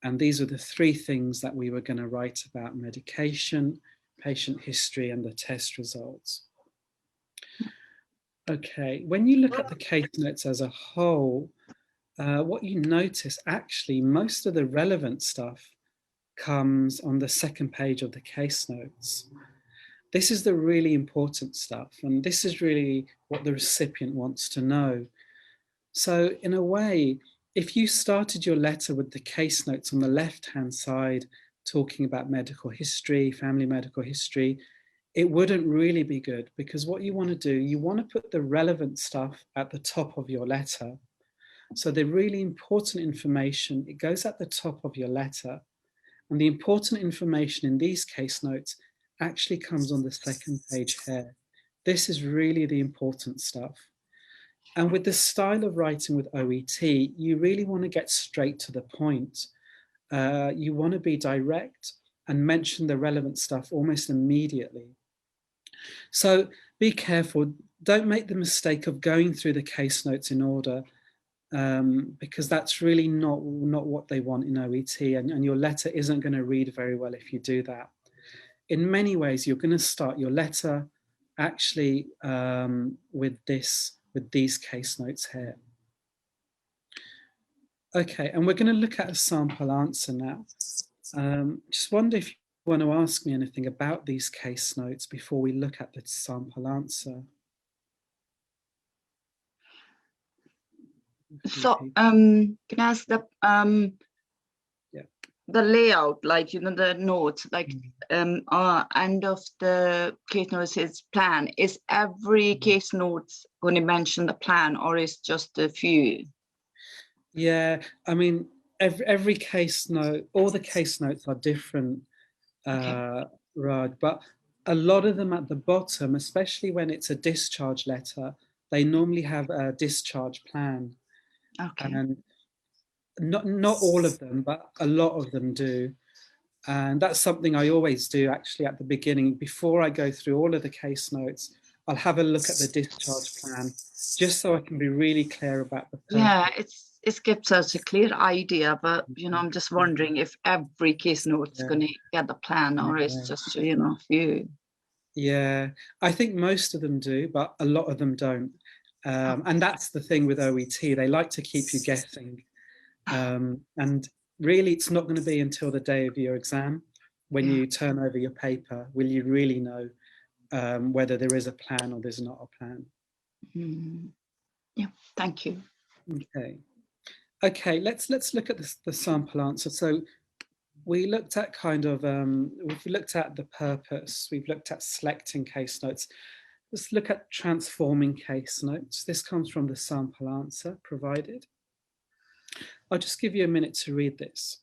And these are the three things that we were going to write about: medication, patient history, and the test results. Okay, when you look at the case notes as a whole, what you notice, actually, most of the relevant stuff comes on the second page of the case notes. This is the really important stuff, and this is really what the recipient wants to know. So in a way, if you started your letter with the case notes on the left-hand side, talking about medical history, family medical history, it wouldn't really be good, because what you want to do, you want to put the relevant stuff at the top of your letter. So the really important information, it goes at the top of your letter. And the important information in these case notes actually comes on the second page here. This is really the important stuff. And with the style of writing with OET, you really want to get straight to the point. You want to be direct and mention the relevant stuff almost immediately. So be careful. Don't make the mistake of going through the case notes in order, because that's really not what they want in OET, and your letter isn't going to read very well if you do that. In many ways, you're going to start your letter actually with these case notes here. Okay, and we're going to look at a sample answer now. Just wonder if you want to ask me anything about these case notes before we look at the sample answer. So can I ask the layout, like, the notes, like end of the case notes is plan. Is every case notes going to mention the plan, or is just a few? Yeah, I mean, every case note, all the case notes are different, Raj, but a lot of them at the bottom, especially when it's a discharge letter, they normally have a discharge plan. Okay. And not all of them, but a lot of them do. And that's something I always do actually at the beginning. Before I go through all of the case notes, I'll have a look at the discharge plan, just so I can be really clear about the purpose. Yeah, it gives us a clear idea, but I'm just wondering if every case note is going to get the plan, or it's just a few. Yeah, I think most of them do, but a lot of them don't. And that's the thing with OET, they like to keep you guessing. And really, it's not going to be until the day of your exam, when you turn over your paper, will you really know whether there is a plan or there's not a plan. Yeah, thank you. Okay, let's look at the sample answer. So we looked at we've looked at the purpose, we've looked at selecting case notes. Let's look at transforming case notes. This comes from the sample answer provided. I'll just give you a minute to read this.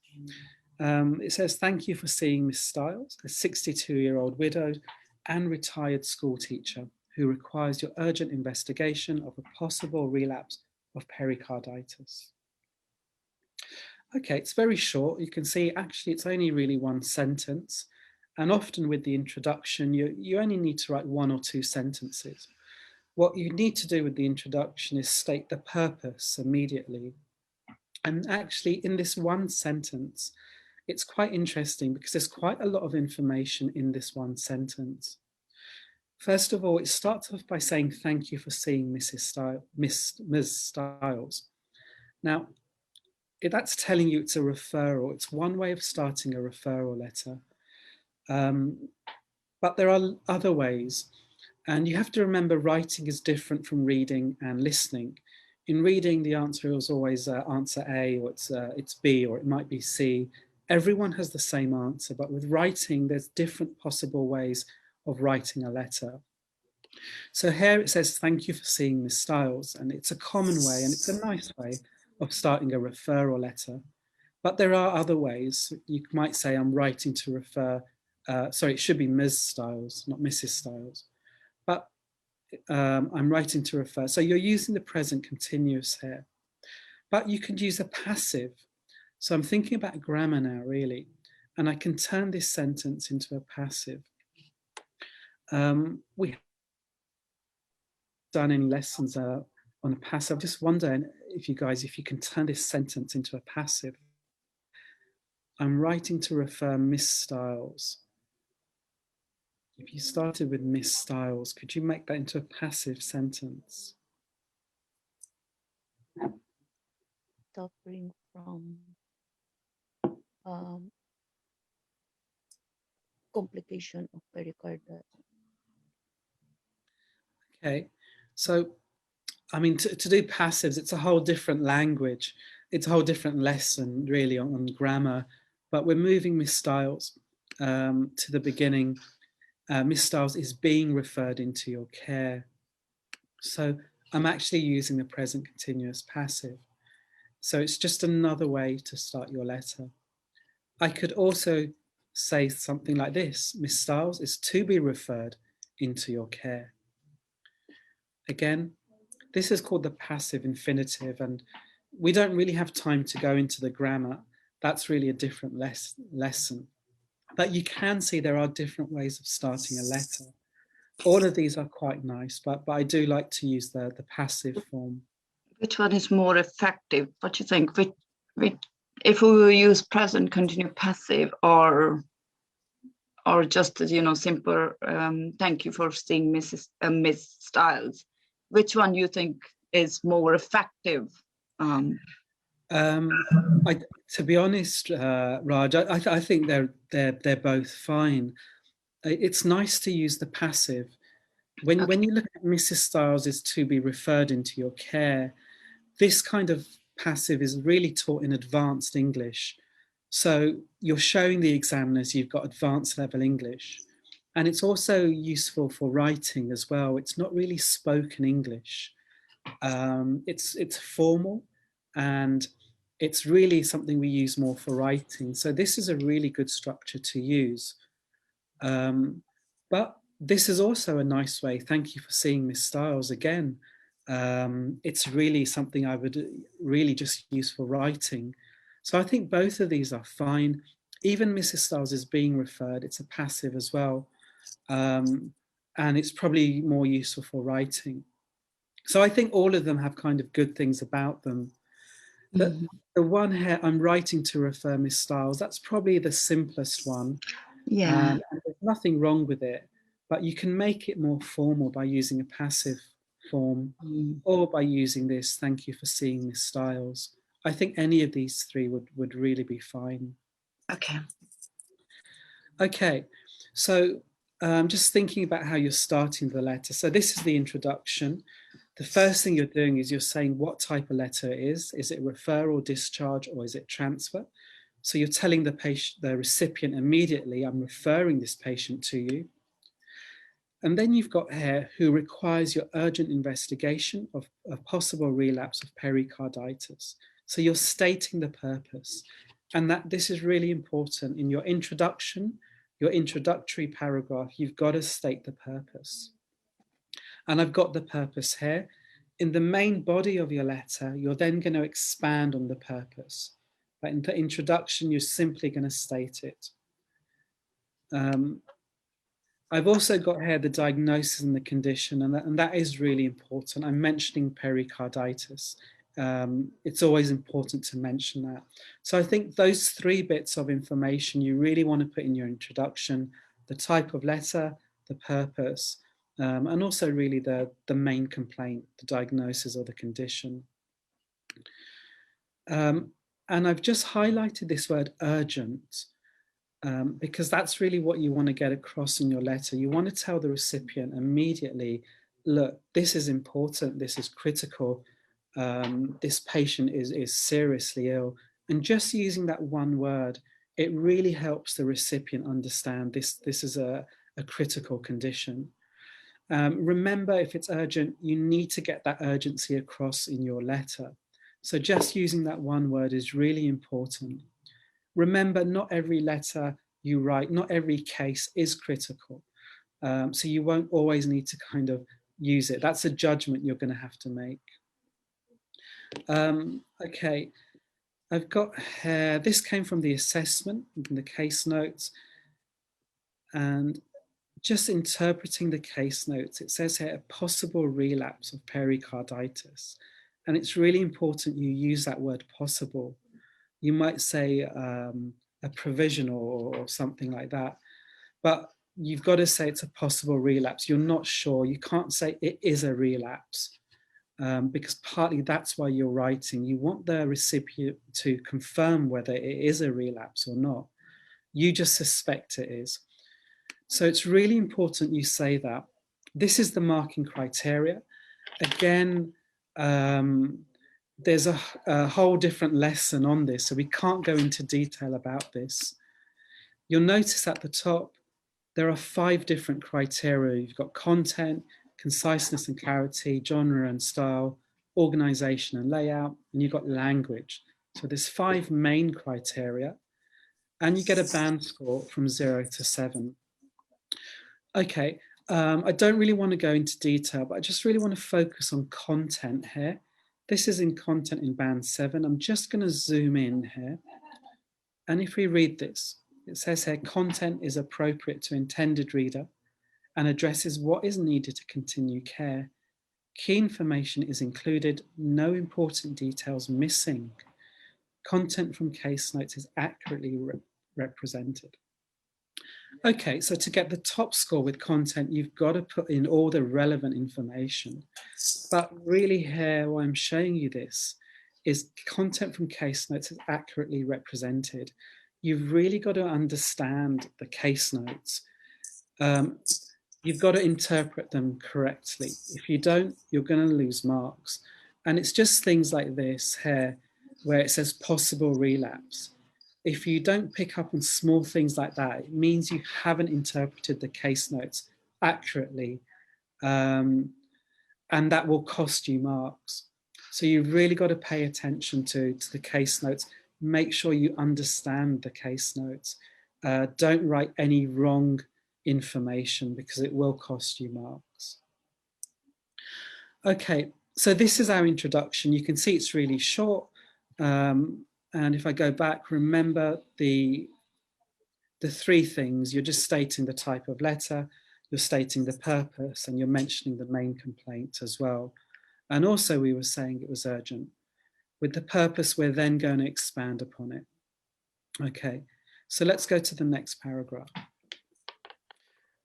It says, thank you for seeing Miss Stiles, a 62-year-old widowed and retired school teacher who requires your urgent investigation of a possible relapse of pericarditis. Okay, it's very short. You can see actually it's only really one sentence. And often with the introduction, you only need to write 1 or 2 sentences. What you need to do with the introduction is state the purpose immediately. And actually in this one sentence, it's quite interesting because there's quite a lot of information in this one sentence. First of all, it starts off by saying, thank you for seeing Ms. Stiles. Now, that's telling you it's a referral. It's one way of starting a referral letter. But there are other ways. And you have to remember writing is different from reading and listening. In reading, the answer is always answer A, or it's B, or it might be C. Everyone has the same answer, but with writing, there's different possible ways of writing a letter. So here it says, thank you for seeing Ms. Stiles, and it's a common way, and it's a nice way of starting a referral letter. But there are other ways. You might say, I'm writing to refer, sorry, it should be Ms. Stiles, not Mrs. Stiles. But I'm writing to refer. So you're using the present continuous here. But you could use a passive. So I'm thinking about grammar now, really. And I can turn this sentence into a passive. We haven't done any lessons on a passive. I'm just wondering if you can turn this sentence into a passive. I'm writing to refer Miss Stiles. If you started with Miss Stiles, could you make that into a passive sentence? Suffering from complication of pericarditis. Okay, so I mean, to do passives, it's a whole different language. It's a whole different lesson, really, on grammar. But we're moving Miss Stiles to the beginning. Miss Stiles is being referred into your care. So I'm actually using the present continuous passive. So it's just another way to start your letter. I could also say something like this: Miss Stiles is to be referred into your care. Again, this is called the passive infinitive, and we don't really have time to go into the grammar. That's really a different lesson. But you can see there are different ways of starting a letter. All of these are quite nice, but I do like to use the passive form. Which one is more effective? What do you think? If we use present continuous passive or just, simple thank you for seeing Miss Stiles, which one do you think is more effective? To be honest, Raj, I think they're both fine. It's nice to use the passive. When you look at Mrs. Stiles is to be referred into your care, this kind of passive is really taught in advanced English. So you're showing the examiners you've got advanced level English. And it's also useful for writing as well. It's not really spoken English. It's formal, and it's really something we use more for writing. So this is a really good structure to use. But this is also a nice way. Thank you for seeing Miss Stiles again. It's really something I would really just use for writing. So I think both of these are fine. Even Mrs. Stiles is being referred. It's a passive as well. And it's probably more useful for writing. So I think all of them have kind of good things about them. The one here, I'm writing to refer Miss Stiles, that's probably the simplest one. Yeah. And there's nothing wrong with it, but you can make it more formal by using a passive form or by using this, thank you for seeing Miss Stiles. I think any of these three would really be fine. Okay, so just thinking about how you're starting the letter. So this is the introduction. The first thing you're doing is you're saying what type of letter it is. Is it referral, discharge, or is it transfer? So you're telling the patient, the recipient immediately, I'm referring this patient to you. And then you've got here who requires your urgent investigation of a possible relapse of pericarditis. So you're stating the purpose. And that this is really important. In your introduction, your introductory paragraph, you've got to state the purpose. And I've got the purpose here. In the main body of your letter, you're then going to expand on the purpose. But in the introduction, you're simply going to state it. I've also got here the diagnosis and the condition, and that is really important. I'm mentioning pericarditis. It's always important to mention that. So I think those 3 bits of information you really want to put in your introduction: the type of letter, the purpose, and also really the main complaint, the diagnosis or the condition. And I've just highlighted this word urgent, because that's really what you want to get across in your letter. You want to tell the recipient immediately, look, this is important, this is critical, this patient is seriously ill. And just using that one word, it really helps the recipient understand this is a critical condition. Remember, if it's urgent, you need to get that urgency across in your letter. So just using that one word is really important. Remember, not every letter you write, not every case is critical. So you won't always need to kind of use it. That's a judgment you're going to have to make. Okay, I've got here, this came from the assessment, in the case notes. And just interpreting the case notes, it says here, a possible relapse of pericarditis. And it's really important you use that word possible. You might say a provisional or something like that, but you've got to say it's a possible relapse. You're not sure. You can't say it is a relapse, because partly that's why you're writing. You want the recipient to confirm whether it is a relapse or not. You just suspect it is. So it's really important you say that. This is the marking criteria. Again, there's a whole different lesson on this, so we can't go into detail about this. You'll notice at the top, there are 5 different criteria. You've got content, conciseness and clarity, genre and style, organization and layout, and you've got language. So there's 5 main criteria, and you get a band score from 0 to 7. Okay, I don't really want to go into detail, but I just really want to focus on content here. This is in content in band 7. I'm just going to zoom in here. And if we read this, it says here, content is appropriate to intended reader and addresses what is needed to continue care. Key information is included, no important details missing. Content from case notes is accurately represented. Okay, so to get the top score with content, you've got to put in all the relevant information. But really here, why I'm showing you this is content from case notes is accurately represented. You've really got to understand the case notes. You've got to interpret them correctly. If you don't, you're going to lose marks. And it's just things like this here, where it says possible relapse. If you don't pick up on small things like that, it means you haven't interpreted the case notes accurately, and that will cost you marks. So you've really got to pay attention to the case notes. Make sure you understand the case notes. Don't write any wrong information because it will cost you marks. Okay, so this is our introduction. You can see it's really short. And if I go back, remember the 3 things. You're just stating the type of letter, you're stating the purpose, and you're mentioning the main complaint as well. And also we were saying it was urgent. With the purpose, we're then going to expand upon it. Okay, so let's go to the next paragraph.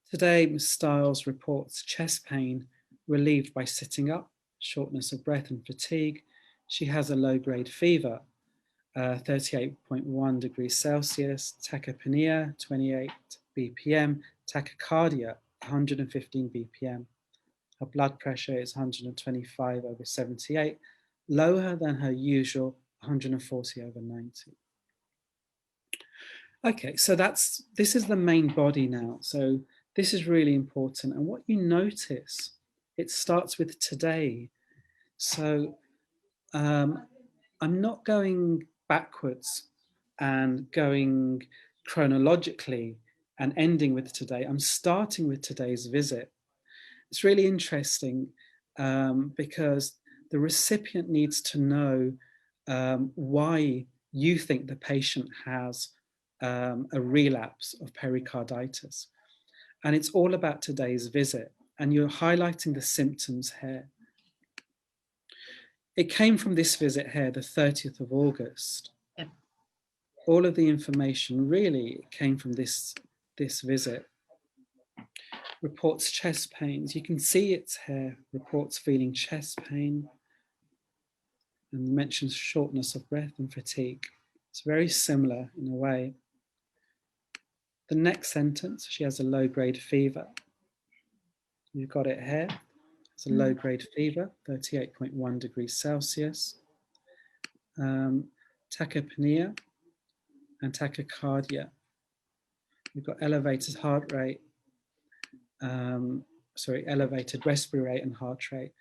Today, Ms. Stiles reports chest pain relieved by sitting up, shortness of breath and fatigue. She has a low-grade fever, 38.1 degrees Celsius, tachypnea, 28 BPM, tachycardia, 115 BPM. Her blood pressure is 125/78, lower than her usual 140/90. Okay, so this is the main body now. So this is really important. And what you notice, it starts with today. So I'm not going backwards. and going chronologically and ending with today. I'm starting with today's visit. It's really interesting because the recipient needs to know why you think the patient has a relapse of pericarditis. And it's all about today's visit. And you're highlighting the symptoms here. It came from this visit here, the 30th of August. Yep. All of the information really came from this visit. Reports chest pains. You can see it's here. Reports feeling chest pain. And mentions shortness of breath and fatigue. It's very similar in a way. The next sentence, she has a low-grade fever. You've got it here. It's a low-grade fever, 38.1 degrees Celsius. Tachypnea and tachycardia. We've got elevated heart rate, elevated respiratory rate and heart rate.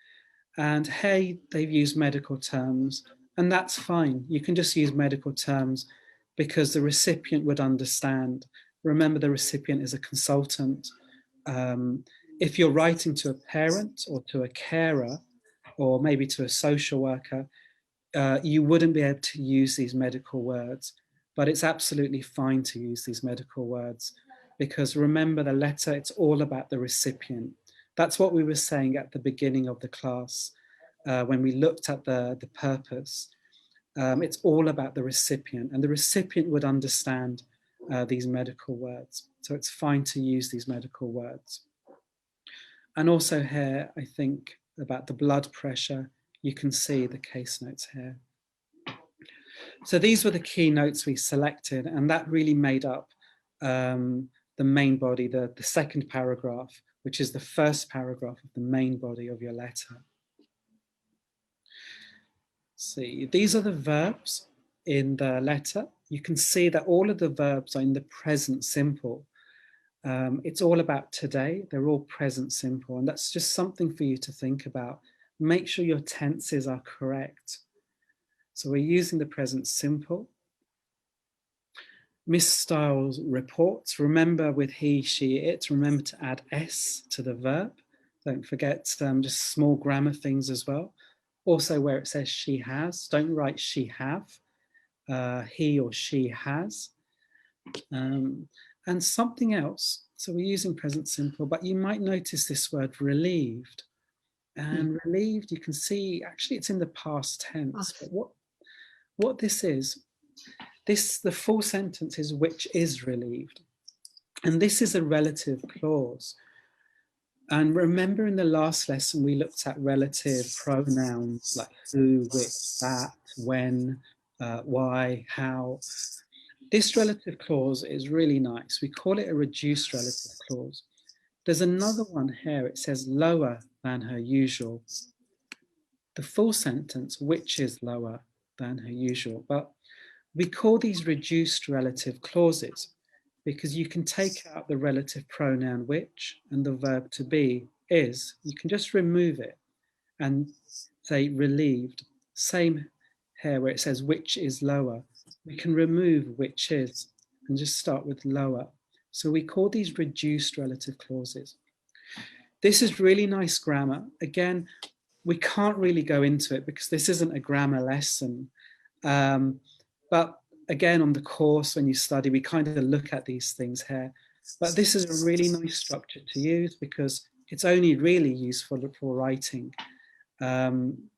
And hey, they've used medical terms, and that's fine. You can just use medical terms because the recipient would understand. Remember, the recipient is a consultant. If you're writing to a parent or to a carer, or maybe to a social worker, you wouldn't be able to use these medical words, but it's absolutely fine to use these medical words because remember the letter, it's all about the recipient. That's what we were saying at the beginning of the class when we looked at the purpose. It's all about the recipient, and the recipient would understand these medical words. So it's fine to use these medical words. And also here, I think about the blood pressure, you can see the case notes here. So these were the key notes we selected, and that really made up the main body, the second paragraph, which is the first paragraph of the main body of your letter. See, these are the verbs in the letter. You can see that all of the verbs are in the present simple. It's all about today. They're all present simple, and that's just something for you to think about. Make sure your tenses are correct. So we're using the present simple. Miss Stiles reports. Remember with he, she, it, remember to add S to the verb. Don't forget just small grammar things as well. Also where it says she has, don't write she have, he or she has. And something else, so we're using present simple, but you might notice this word relieved. And relieved, you can see, actually it's in the past tense, but what this is, the full sentence is which is relieved. And this is a relative clause. And remember in the last lesson, we looked at relative pronouns like who, which, that, when, why, how. This relative clause is really nice. We call it a reduced relative clause. There's another one here. It says lower than her usual. The full sentence, which is lower than her usual. But we call these reduced relative clauses because you can take out the relative pronoun which and the verb to be is. You can just remove it and say relieved. Same here where it says which is lower. We can remove which is and just start with lower. So we call these reduced relative clauses. This is really nice grammar. Again, we can't really go into it because this isn't a grammar lesson. But again, on the course, when you study, we kind of look at these things here. But this is a really nice structure to use because it's only really useful for writing.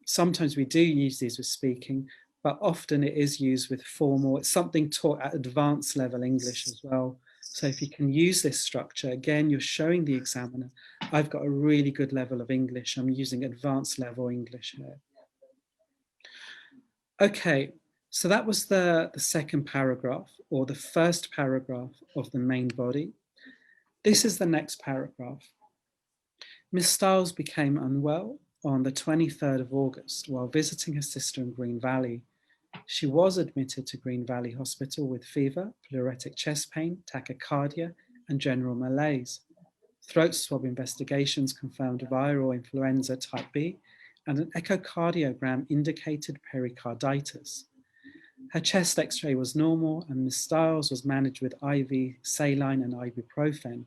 Sometimes we do use these with speaking, but often it is used with formal. It's something taught at advanced level English as well. So if you can use this structure, again, you're showing the examiner, I've got a really good level of English. I'm using advanced level English here. Okay, so that was the second paragraph or the first paragraph of the main body. This is the next paragraph. Miss Stiles became unwell on the 23rd of August while visiting her sister in Green Valley. She was admitted to Green Valley Hospital with fever, pleuritic chest pain, tachycardia, and general malaise. Throat swab investigations confirmed viral influenza type B, and an echocardiogram indicated pericarditis. Her chest x-ray was normal and Ms. Stiles was managed with IV saline and ibuprofen.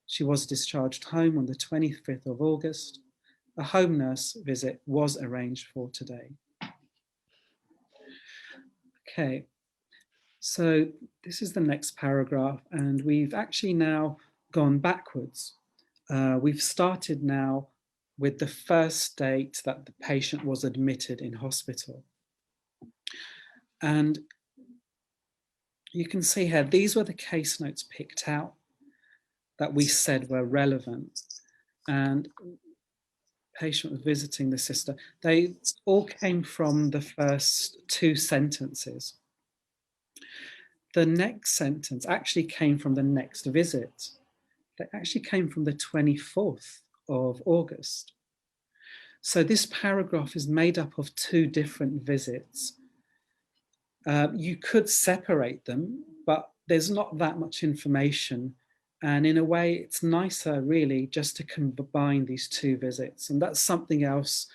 She was discharged home on the 25th of August. A home nurse visit was arranged for today. Okay, so this is the next paragraph, and we've actually now gone backwards. We've started now with the first date that the patient was admitted in hospital. And you can see here, these were the case notes picked out that we said were relevant. And patient was visiting the sister. They all came from the first two sentences. The next sentence actually came from the next visit. They actually came from the 24th of August. So this paragraph is made up of two different visits. You could separate them, but there's not that much information. And in a way, it's nicer really just to combine these two visits. And that's something else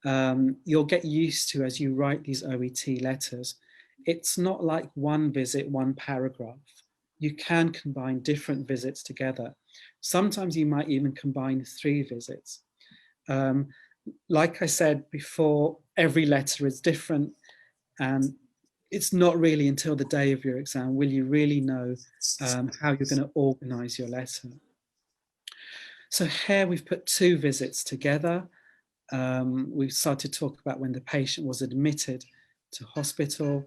you'll get used to as you write these OET letters. It's not like one visit, one paragraph. You can combine different visits together. Sometimes you might even combine three visits. Like I said before, every letter is different, and it's not really until the day of your exam will you really know how you're going to organize your letter. So here we've put two visits together. We've started to talk about when the patient was admitted to hospital.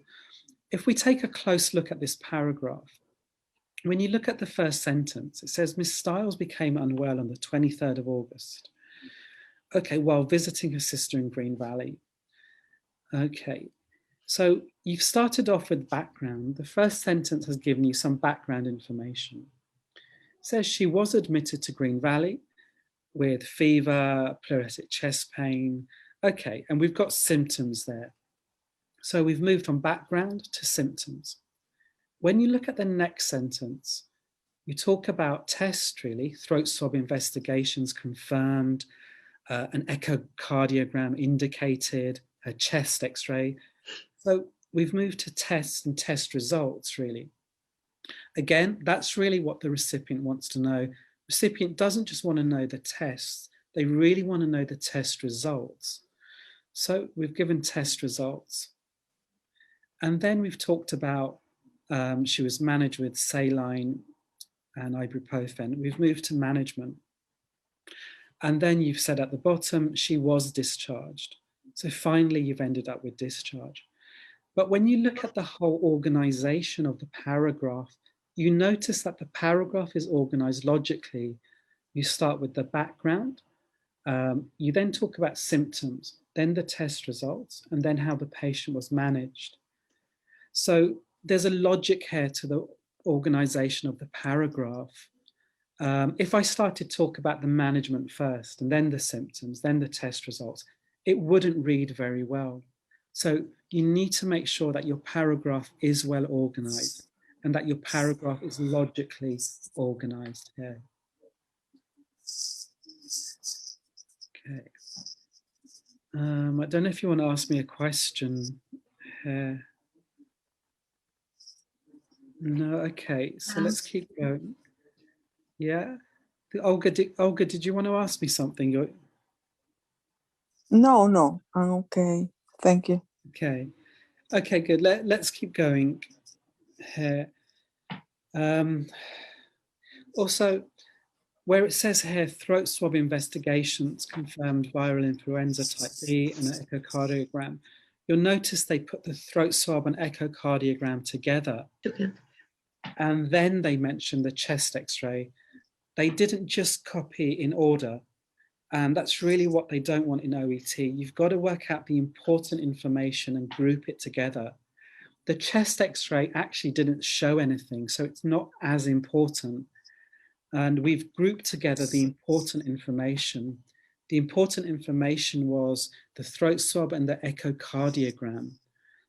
If we take a close look at this paragraph, when you look at the first sentence, it says Miss Stiles became unwell on the 23rd of August. Okay, while visiting her sister in Green Valley. Okay, so you've started off with background. The first sentence has given you some background information. It says she was admitted to Green Valley with fever, pleuretic chest pain. Okay, and we've got symptoms there. So we've moved from background to symptoms. When you look at the next sentence, you talk about tests, really, throat swab investigations confirmed, an echocardiogram indicated, a chest x-ray. So we've moved to tests and test results, really. Again, that's really what the recipient wants to know. The recipient doesn't just want to know the tests, they really want to know the test results. So we've given test results. And then we've talked about she was managed with saline and ibuprofen. We've moved to management. And then you've said at the bottom, she was discharged. So finally, you've ended up with discharge. But when you look at the whole organization of the paragraph, you notice that the paragraph is organized logically. You start with the background, you then talk about symptoms, then the test results, and then how the patient was managed. So there's a logic here to the organization of the paragraph. If I started to talk about the management first, and then the symptoms, then the test results, it wouldn't read very well. So you need to make sure that your paragraph is well organized and that your paragraph is logically organized here. Okay. I don't know if you want to ask me a question here. No, okay, so let's keep going. Yeah, Olga, did you want to ask me something? No, I'm okay. Thank you. Okay, good. Let's keep going here. Also, where it says here, throat swab investigations confirmed viral influenza type B and an echocardiogram, you'll notice they put the throat swab and echocardiogram together. And then they mentioned the chest x-ray. They didn't just copy in order. And that's really what they don't want in OET. You've got to work out the important information and group it together. The chest x-ray actually didn't show anything, so it's not as important. And we've grouped together the important information. The important information was the throat swab and the echocardiogram.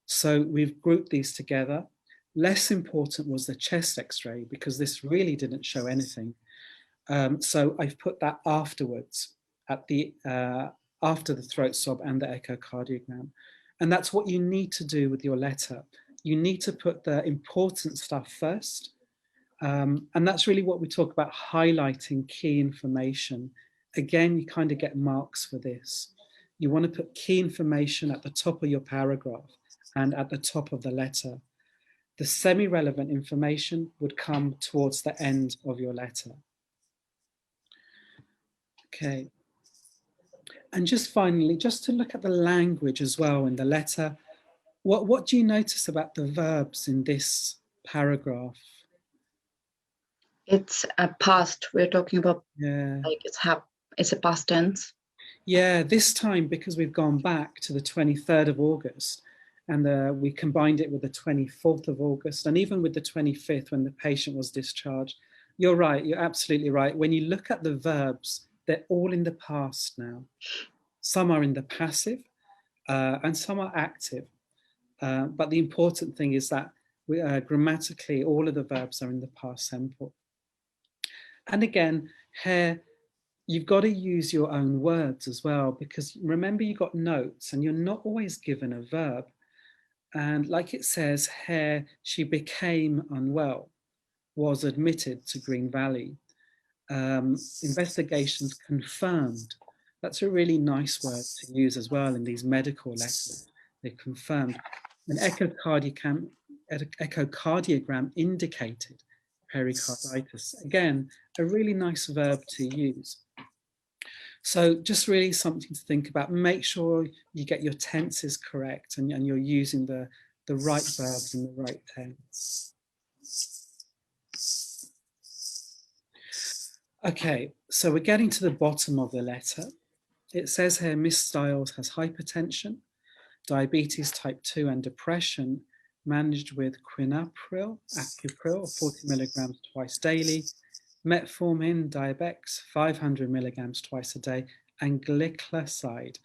So we've grouped these together. Less important was the chest x-ray because this really didn't show anything. So I've put that afterwards, at the after the throat swab and the echocardiogram. And that's what you need to do with your letter. You need to put the important stuff first. And that's really what we talk about, highlighting key information. Again, you kind of get marks for this. You want to put key information at the top of your paragraph and at the top of the letter. The semi-relevant information would come towards the end of your letter. Okay. And just finally, just to look at the language as well in the letter, what do you notice about the verbs in this paragraph? It's a past. We're talking about, Yeah. like it's a past tense. Yeah, this time, because we've gone back to the 23rd of August and we combined it with the 24th of August and even with the 25th when the patient was discharged. You're right, you're absolutely right. When you look at the verbs, they're all in the past now. Some are in the passive and some are active. But the important thing is that grammatically, all of the verbs are in the past simple. And again, here, you've got to use your own words as well, because remember, you got notes and you're not always given a verb. And like it says here, she became unwell, was admitted to Green Valley. Investigations confirmed. That's a really nice word to use as well in these medical letters. They confirmed. An echocardiogram indicated pericarditis. Again, a really nice verb to use. So just really something to think about. Make sure you get your tenses correct and you're using the right verbs in the right tense. Okay, so we're getting to the bottom of the letter. It says here, Miss Stiles has hypertension, diabetes type 2 and depression, managed with quinapril, Acupril, 40 milligrams twice daily, metformin, Diabex, 500 milligrams twice a day, and gliclazide.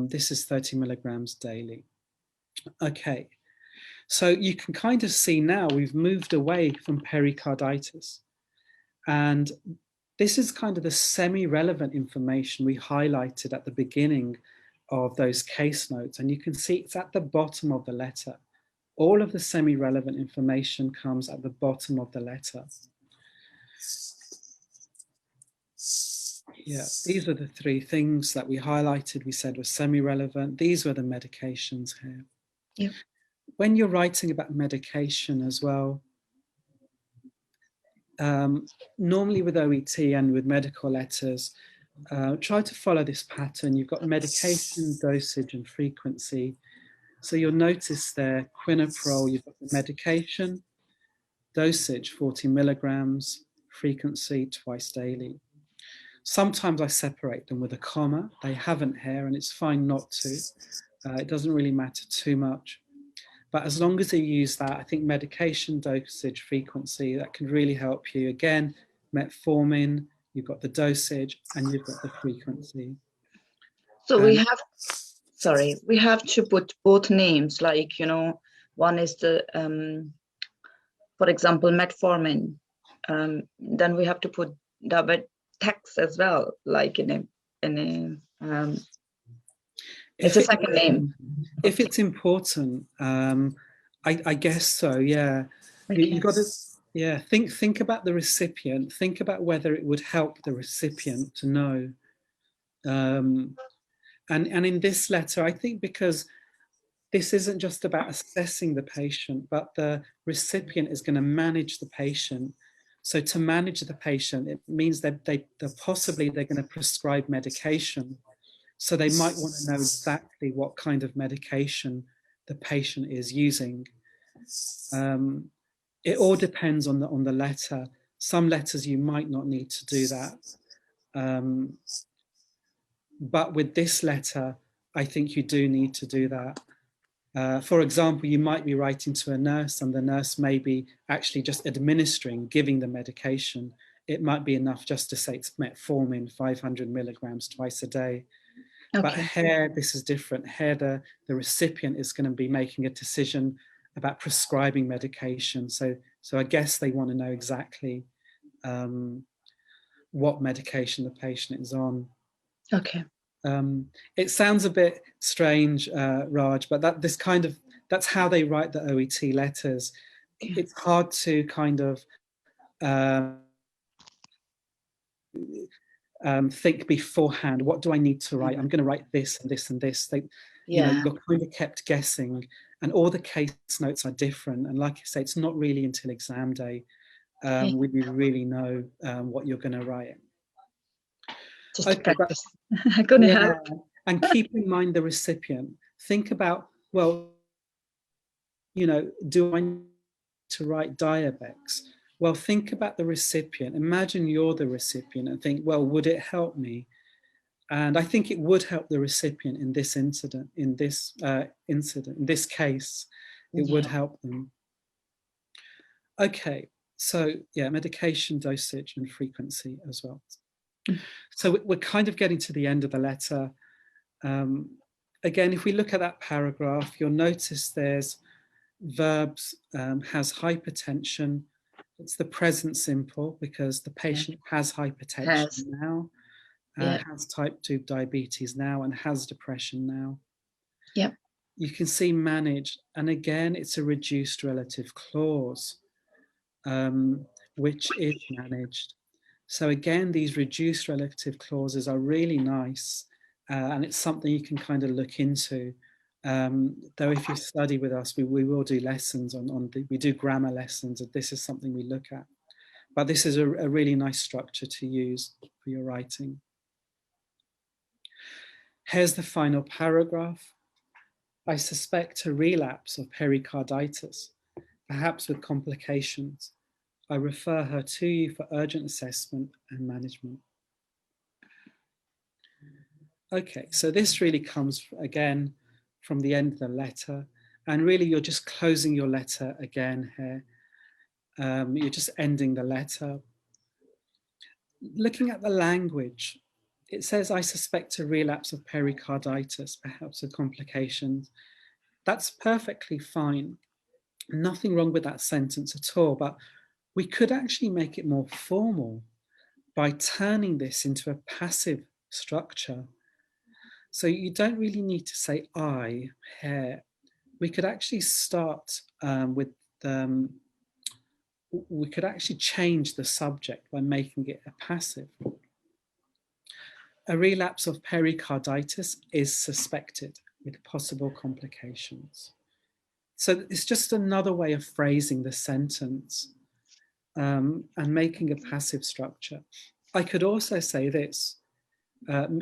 This is 30 milligrams daily. Okay, so you can kind of see now we've moved away from pericarditis. And this is kind of the semi-relevant information we highlighted at the beginning of those case notes. And you can see it's at the bottom of the letter. All of the semi-relevant information comes at the bottom of the letter. Yeah, these are the three things that we highlighted, we said were semi-relevant. These were the medications here. Yeah. When you're writing about medication as well, normally with OET and with medical letters, try to follow this pattern. You've got medication, dosage, and frequency. So you'll notice there, quinapril, you've got the medication, dosage, 40 milligrams, frequency, twice daily. Sometimes I separate them with a comma. They haven't here, and it's fine not to. It doesn't really matter too much. But as long as you use that, I think medication, dosage, frequency, that can really help you. Again, metformin, you've got the dosage and you've got the frequency. So we have to put both names, like, you know, one is the, for example, metformin. Then we have to put Diabetes as well, like it's a second name. If it's important, I guess so. Yeah, Okay. you got to think about the recipient. Think about whether it would help the recipient to know. And in this letter, I think because this isn't just about assessing the patient, but the recipient is going to manage the patient. So to manage the patient, it means that they're going to prescribe medication. So they might want to know exactly what kind of medication the patient is using. It all depends on the letter. Some letters you might not need to do that. But with this letter, I think you do need to do that. For example, you might be writing to a nurse and the nurse may be actually just administering, giving the medication. It might be enough just to say it's metformin, 500 milligrams twice a day. Okay. But here, this is different. Here, the recipient is going to be making a decision about prescribing medication. So I guess they want to know exactly what medication the patient is on. Okay. It sounds a bit strange, Raj, but that's how they write the OET letters. It's hard to kind of think beforehand, what do I need to write? I'm going to write this and this and this. You know, you're kind of kept guessing, and all the case notes are different. And like I say, it's not really until exam day when you really know what you're going to write. Just to practice. Gonna help. And keep in mind the recipient. Think about, well, you know, do I need to write diabetes? Well, think about the recipient. Imagine you're the recipient and think, well, would it help me? And I think it would help the recipient in this incident, in this case, it would help them. Okay, so yeah, medication dosage and frequency as well. So we're kind of getting to the end of the letter. Again, if we look at that paragraph, you'll notice there's verbs, has hypertension. It's the present simple because the patient has hypertension now, has type 2 diabetes now, and has depression now. Yep. You can see managed, and again, it's a reduced relative clause, which is managed. So again, these reduced relative clauses are really nice, and it's something you can kind of look into. Though if you study with us, we will do lessons we do grammar lessons, and this is something we look at. But this is a really nice structure to use for your writing. Here's the final paragraph. I suspect a relapse of pericarditis, perhaps with complications. I refer her to you for urgent assessment and management. Okay, so this really comes again from the end of the letter, and really you're just closing your letter again here. You're just ending the letter. Looking at the language, it says, I suspect a relapse of pericarditis, perhaps with complications. That's perfectly fine. Nothing wrong with that sentence at all, but we could actually make it more formal by turning this into a passive structure. So you don't really need to say I here. We could actually start we could actually change the subject by making it a passive. A relapse of pericarditis is suspected with possible complications. So it's just another way of phrasing the sentence and making a passive structure. I could also say this,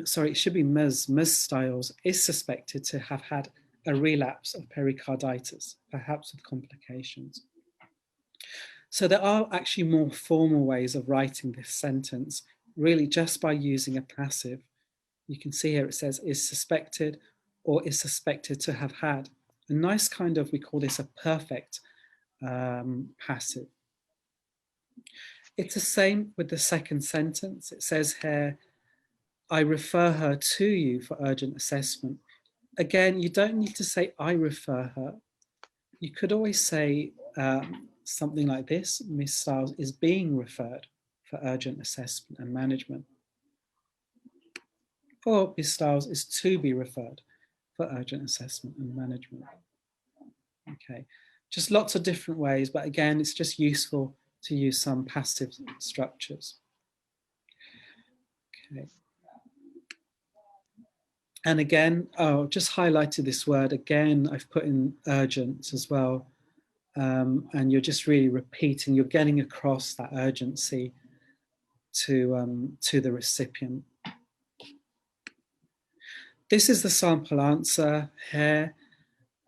sorry, it should be Ms. Stiles is suspected to have had a relapse of pericarditis, perhaps with complications. So there are actually more formal ways of writing this sentence, really just by using a passive. You can see here it says is suspected or is suspected to have had. A nice kind of, we call this a perfect passive. It's the same with the second sentence. It says here, I refer her to you for urgent assessment. Again, you don't need to say I refer her. You could always say something like this, Miss Stiles is being referred for urgent assessment and management. Or Miss Stiles is to be referred for urgent assessment and management. Okay, just lots of different ways, but again, it's just useful to use some passive structures. Okay. And again, just highlighted this word again, I've put in urgent as well. And you're just really repeating, you're getting across that urgency to the recipient. This is the sample answer here.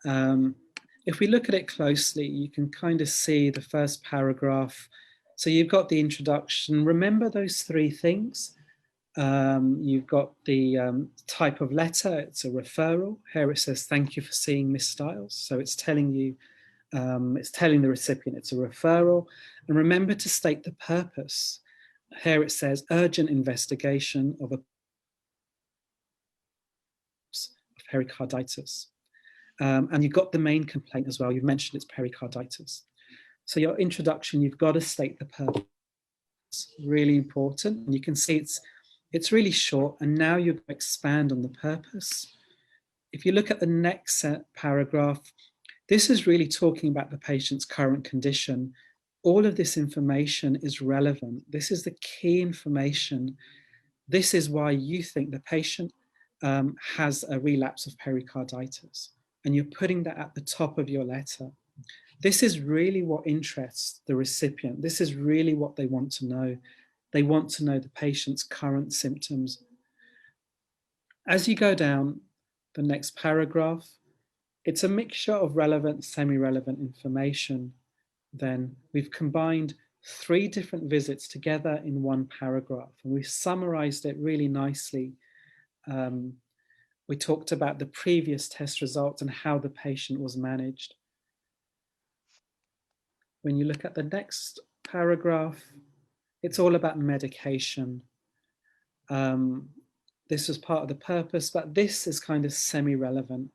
If we look at it closely, you can kind of see the first paragraph. So you've got the introduction. Remember those three things. You've got the type of letter, it's a referral. Here it says, thank you for seeing Miss Stiles. So it's telling you, it's telling the recipient it's a referral. And remember to state the purpose. Here it says, urgent investigation of pericarditis. And you've got the main complaint as well. You've mentioned it's pericarditis. So your introduction, you've got to state the purpose. Really important. And you can see It's really short, and now you're going to expand on the purpose. If you look at the next paragraph, this is really talking about the patient's current condition. All of this information is relevant. This is the key information. This is why you think the patient has a relapse of pericarditis, and you're putting that at the top of your letter. This is really what interests the recipient. This is really what they want to know. They want to know the patient's current symptoms. As you go down the next paragraph, it's a mixture of relevant, semi-relevant information. Then we've combined 3 different visits together in one paragraph, and we've summarized it really nicely. We talked about the previous test results and how the patient was managed. When you look at the next paragraph, it's all about medication. This was part of the purpose, but this is kind of semi-relevant,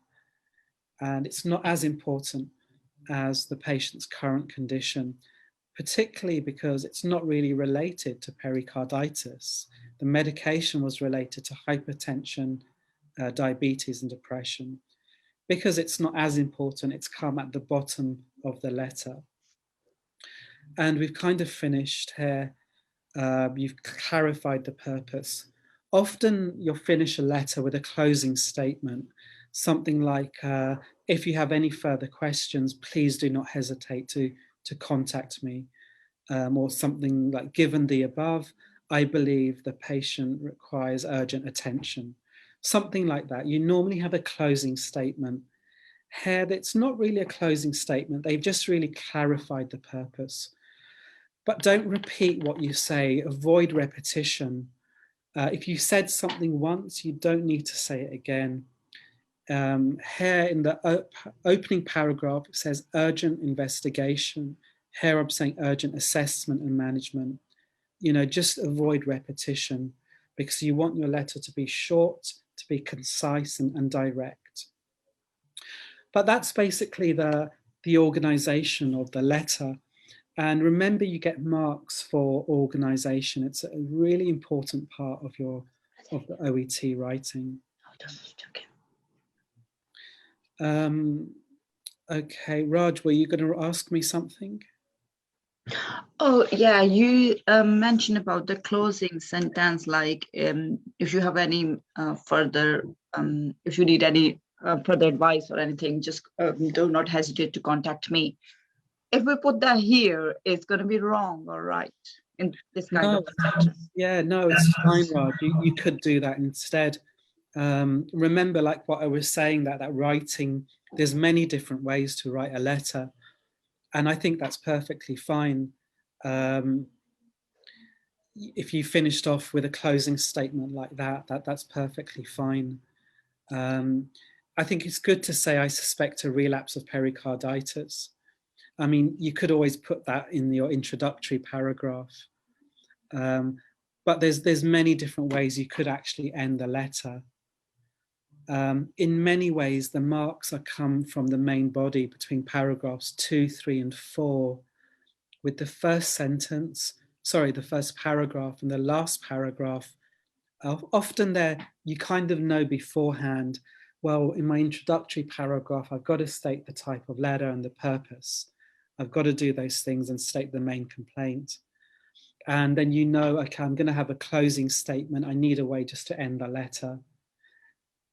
and it's not as important as the patient's current condition, particularly because it's not really related to pericarditis. The medication was related to hypertension, diabetes, and depression. Because it's not as important, it's come at the bottom of the letter. And we've kind of finished here. You've clarified the purpose. Often you'll finish a letter with a closing statement, something like, if you have any further questions, please do not hesitate to contact me, or something like, given the above, I believe the patient requires urgent attention. Something like that. You normally have a closing statement. Here, it's not really a closing statement. They've just really clarified the purpose. But don't repeat what you say. Avoid repetition. If you said something once, you don't need to say it again. Here in the opening paragraph, it says urgent investigation. Here I'm saying urgent assessment and management. You know, just avoid repetition, because you want your letter to be short, to be concise and direct. But that's basically the organization of the letter. And remember, you get marks for organization. It's a really important part of the OET writing. Okay, Raj, were you going to ask me something? Oh, yeah, you mentioned about the closing sentence, like if you have any further, if you need any further advice or anything, just do not hesitate to contact me. If we put that here, it's going to be wrong or right in this kind of sentence? Yeah, no, it's fine, Raj. You could do that instead. Remember, like what I was saying, that writing, there's many different ways to write a letter. And I think that's perfectly fine. If you finished off with a closing statement like that's perfectly fine. I think it's good to say, I suspect a relapse of pericarditis. I mean, you could always put that in your introductory paragraph. But there's many different ways you could actually end the letter. In many ways, the marks are come from the main body between paragraphs 2, 3, and 4, with the first paragraph and the last paragraph. Often there, you kind of know beforehand, well, in my introductory paragraph, I've got to state the type of letter and the purpose. I've got to do those things and state the main complaint. And then you know, okay, I'm going to have a closing statement. I need a way just to end the letter.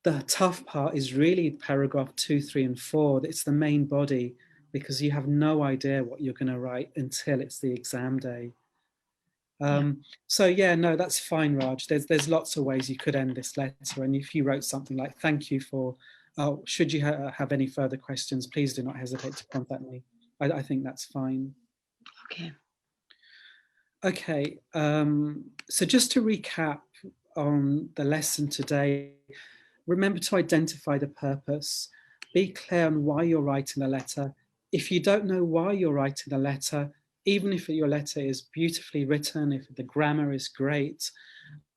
The tough part is really paragraph 2, 3, and 4. It's the main body, because you have no idea what you're going to write until it's the exam day. So yeah, no, that's fine, Raj. There's lots of ways you could end this letter. And if you wrote something like, thank you for, should you have any further questions, please do not hesitate to contact me. I think that's fine. Okay. Okay, so just to recap on the lesson today, remember to identify the purpose, be clear on why you're writing the letter. If you don't know why you're writing the letter, even if your letter is beautifully written, if the grammar is great,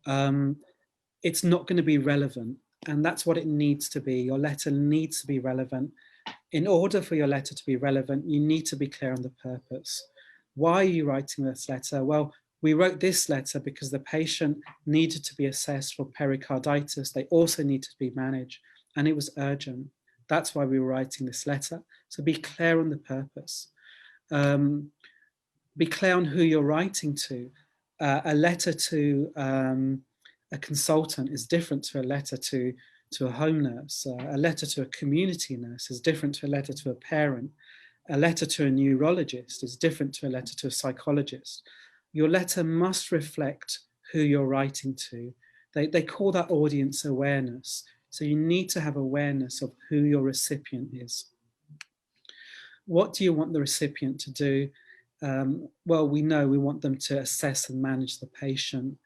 it's not going to be relevant. And that's what it needs to be. Your letter needs to be relevant. In order for your letter to be relevant, you need to be clear on the purpose. Why are you writing this letter? Well, We wrote this letter because the patient needed to be assessed for pericarditis. They also needed to be managed, and it was urgent. That's why we were writing this letter. So be clear on the purpose. Be clear on who you're writing to. A letter to a consultant is different to a letter to a home nurse. A letter to a community nurse is different to a letter to a parent. A letter to a neurologist is different to a letter to a psychologist. Your letter must reflect who you're writing to. They call that audience awareness. So you need to have awareness of who your recipient is. What do you want the recipient to do? Well, we know we want them to assess and manage the patient.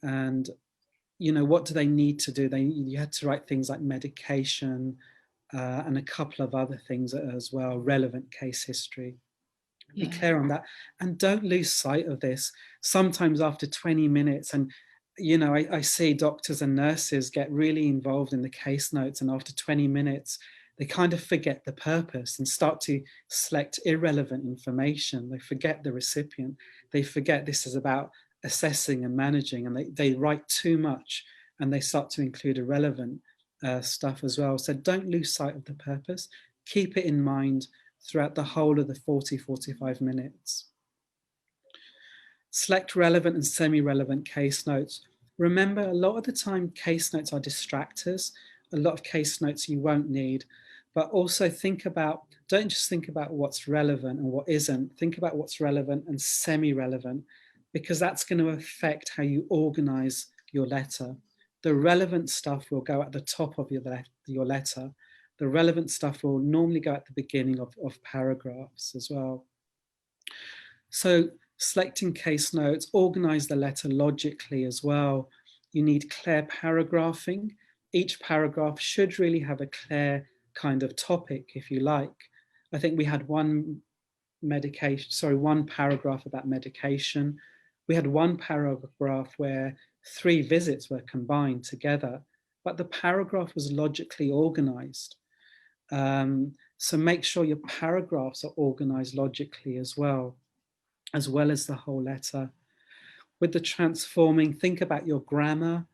And, you know, what do they need to do? You had to write things like medication and a couple of other things as well, relevant case history. Be clear on that. And don't lose sight of this. Sometimes after 20 minutes, and, you know, I see doctors and nurses get really involved in the case notes, and after 20 minutes, they kind of forget the purpose and start to select irrelevant information. They forget the recipient. They forget this is about assessing and managing, and they write too much, and they start to include irrelevant stuff as well. So don't lose sight of the purpose. Keep it in mind throughout the whole of the 40-45 minutes. Select relevant and semi-relevant case notes. Remember, a lot of the time case notes are distractors. A lot of case notes you won't need, but also think about, don't just think about what's relevant and what isn't. Think about what's relevant and semi-relevant, because that's going to affect how you organize your letter. The relevant stuff will go at the top of your letter. The relevant stuff will normally go at the beginning of paragraphs as well. So selecting case notes, organize the letter logically as well. You need clear paragraphing. Each paragraph should really have a clear kind of topic, if you like. I think we had one paragraph about medication. We had one paragraph where 3 visits were combined together, but the paragraph was logically organized. So make sure your paragraphs are organized logically as well as the whole letter. With the transforming, think about your grammar.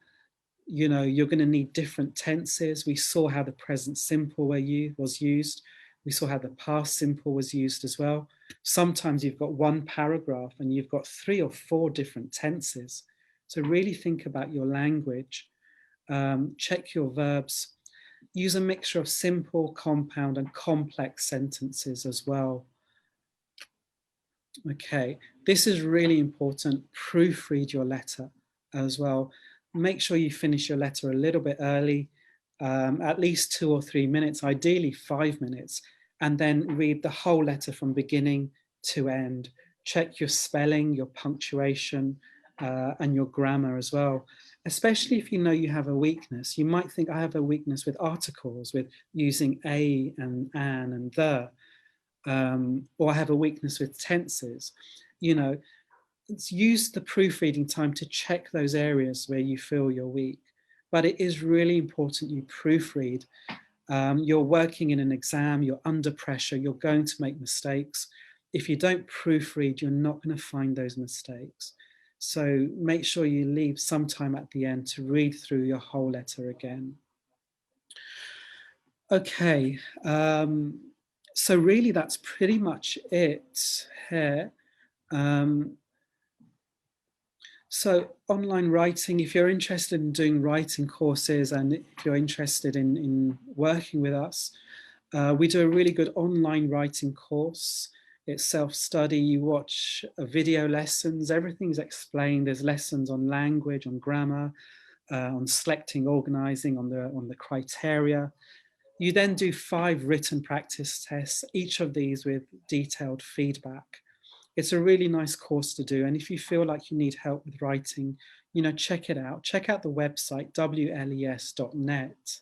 You know, you're going to need different tenses. We saw how the present simple was used. We saw how the past simple was used as well. Sometimes you've got one paragraph and you've got 3 or 4 different tenses. So really think about your language. Check your verbs. Use a mixture of simple, compound, and complex sentences as well. Okay, this is really important. Proofread your letter as well. Make sure you finish your letter a little bit early, at least 2 or 3 minutes, ideally 5 minutes, and then read the whole letter from beginning to end. Check your spelling, your punctuation, and your grammar as well. Especially if you know you have a weakness. You might think, I have a weakness with articles, with using a and an and the, or I have a weakness with tenses. You know, use the proofreading time to check those areas where you feel you're weak. But it is really important you proofread. You're working in an exam, you're under pressure, you're going to make mistakes. If you don't proofread, you're not going to find those mistakes. So make sure you leave some time at the end to read through your whole letter again. Okay, so really that's pretty much it here. So online writing, if you're interested in doing writing courses and if you're interested in working with us, we do a really good online writing course. It's self-study, you watch video lessons, everything's explained. There's lessons on language, on grammar, on selecting, organizing, on the criteria. You then do 5 written practice tests, each of these with detailed feedback. It's a really nice course to do. And if you feel like you need help with writing, you know, check it out. Check out the website, wles.net.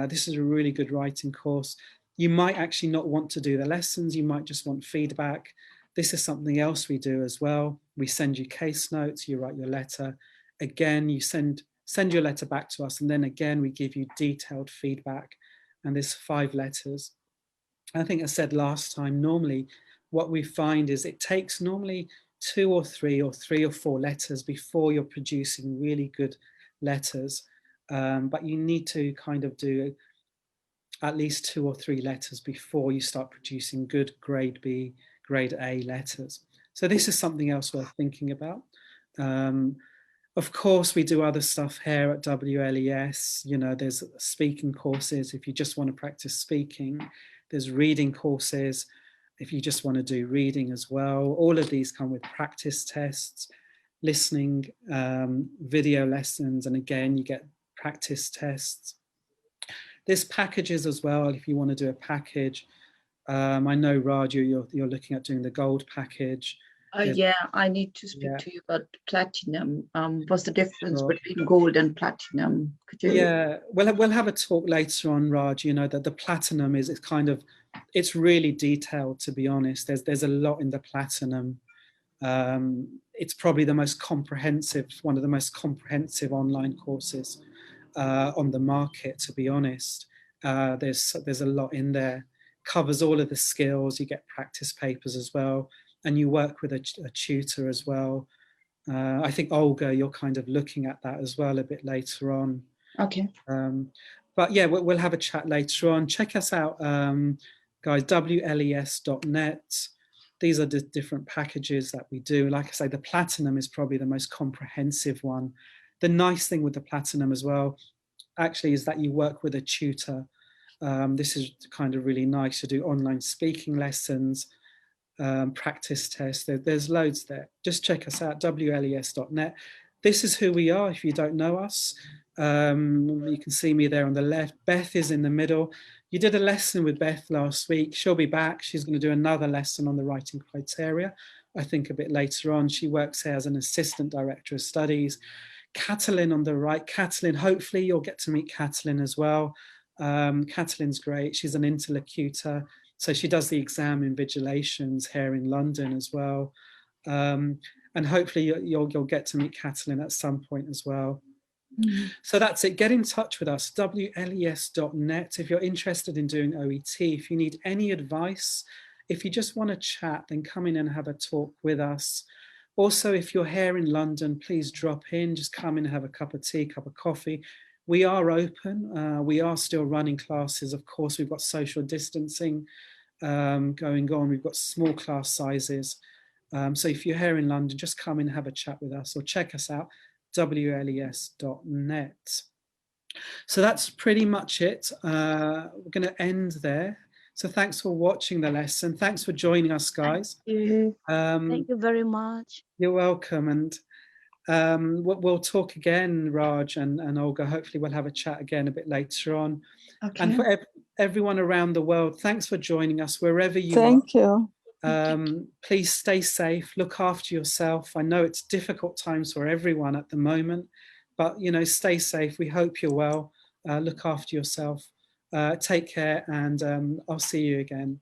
This is a really good writing course. You might actually not want to do the lessons. You might just want feedback. This is something else we do as well. We send you case notes, you write your letter. Again, you send your letter back to us. And then again, we give you detailed feedback. And there's 5 letters. I think I said last time, normally what we find is it takes normally 2 or 3 or 4 letters before you're producing really good letters. But you need to kind of do at least 2 or 3 letters before you start producing good grade B, grade A letters. So this is something else worth thinking about. Of course, we do other stuff here at WLES. You know, there's speaking courses if you just want to practice speaking. There's reading courses if you just want to do reading as well. All of these come with practice tests, listening, video lessons, and again, you get practice tests. There's packages as well if you want to do a package. I know, Raj, you're looking at doing the gold package. Yeah, I need to speak Yeah. to you about platinum. What's the difference Sure. between gold and platinum? Could you? Yeah, we'll have a talk later on, Raj. You know that the platinum is it's really detailed, to be honest. There's a lot in the platinum. It's probably the most comprehensive, one of the most comprehensive online courses on the market, to be honest. There's a lot in there, covers all of the skills. You get practice papers as well, and you work with a tutor as well. I think, Olga, you're kind of looking at that as well a bit later on. Okay. But yeah, we'll have a chat later on. Check us out, guys, wles.net. These are the different packages that we do. Like I say, the platinum is probably the most comprehensive one. The nice thing with the platinum as well, actually, is that you work with a tutor. This is kind of really nice to do online speaking lessons, practice tests. There's loads there. Just check us out, wles.net. This is who we are if you don't know us. You can see me there on the left. Beth is in the middle. You did a lesson with Beth last week. She'll be back. She's going to do another lesson on the writing criteria, I think a bit later on. She works here as an assistant director of studies. Catalin on the right. Catalin, hopefully you'll get to meet Catalin as well. Catalin's great. She's an interlocutor. So she does the exam invigilations here in London as well. And hopefully you'll get to meet Catalin at some point as well. Mm-hmm. So that's it. Get in touch with us, wles.net. If you're interested in doing OET, if you need any advice, if you just want to chat, then come in and have a talk with us. Also, if you're here in London, please drop in, just come in and have a cup of tea, cup of coffee. We are open. We are still running classes. Of course, we've got social distancing going on. We've got small class sizes. So if you're here in London, just come in and have a chat with us or check us out, wles.net. So that's pretty much it. We're going to end there. So thanks for watching the lesson. Thanks for joining us, guys. Thank you, Thank you very much. You're welcome. And we'll talk again, Raj and Olga. Hopefully we'll have a chat again a bit later on. Okay. And for everyone around the world, thanks for joining us wherever you are. Thank you. Please stay safe, look after yourself. I know it's difficult times for everyone at the moment, but you know, stay safe. We hope you're well. Look after yourself. Take care, and I'll see you again.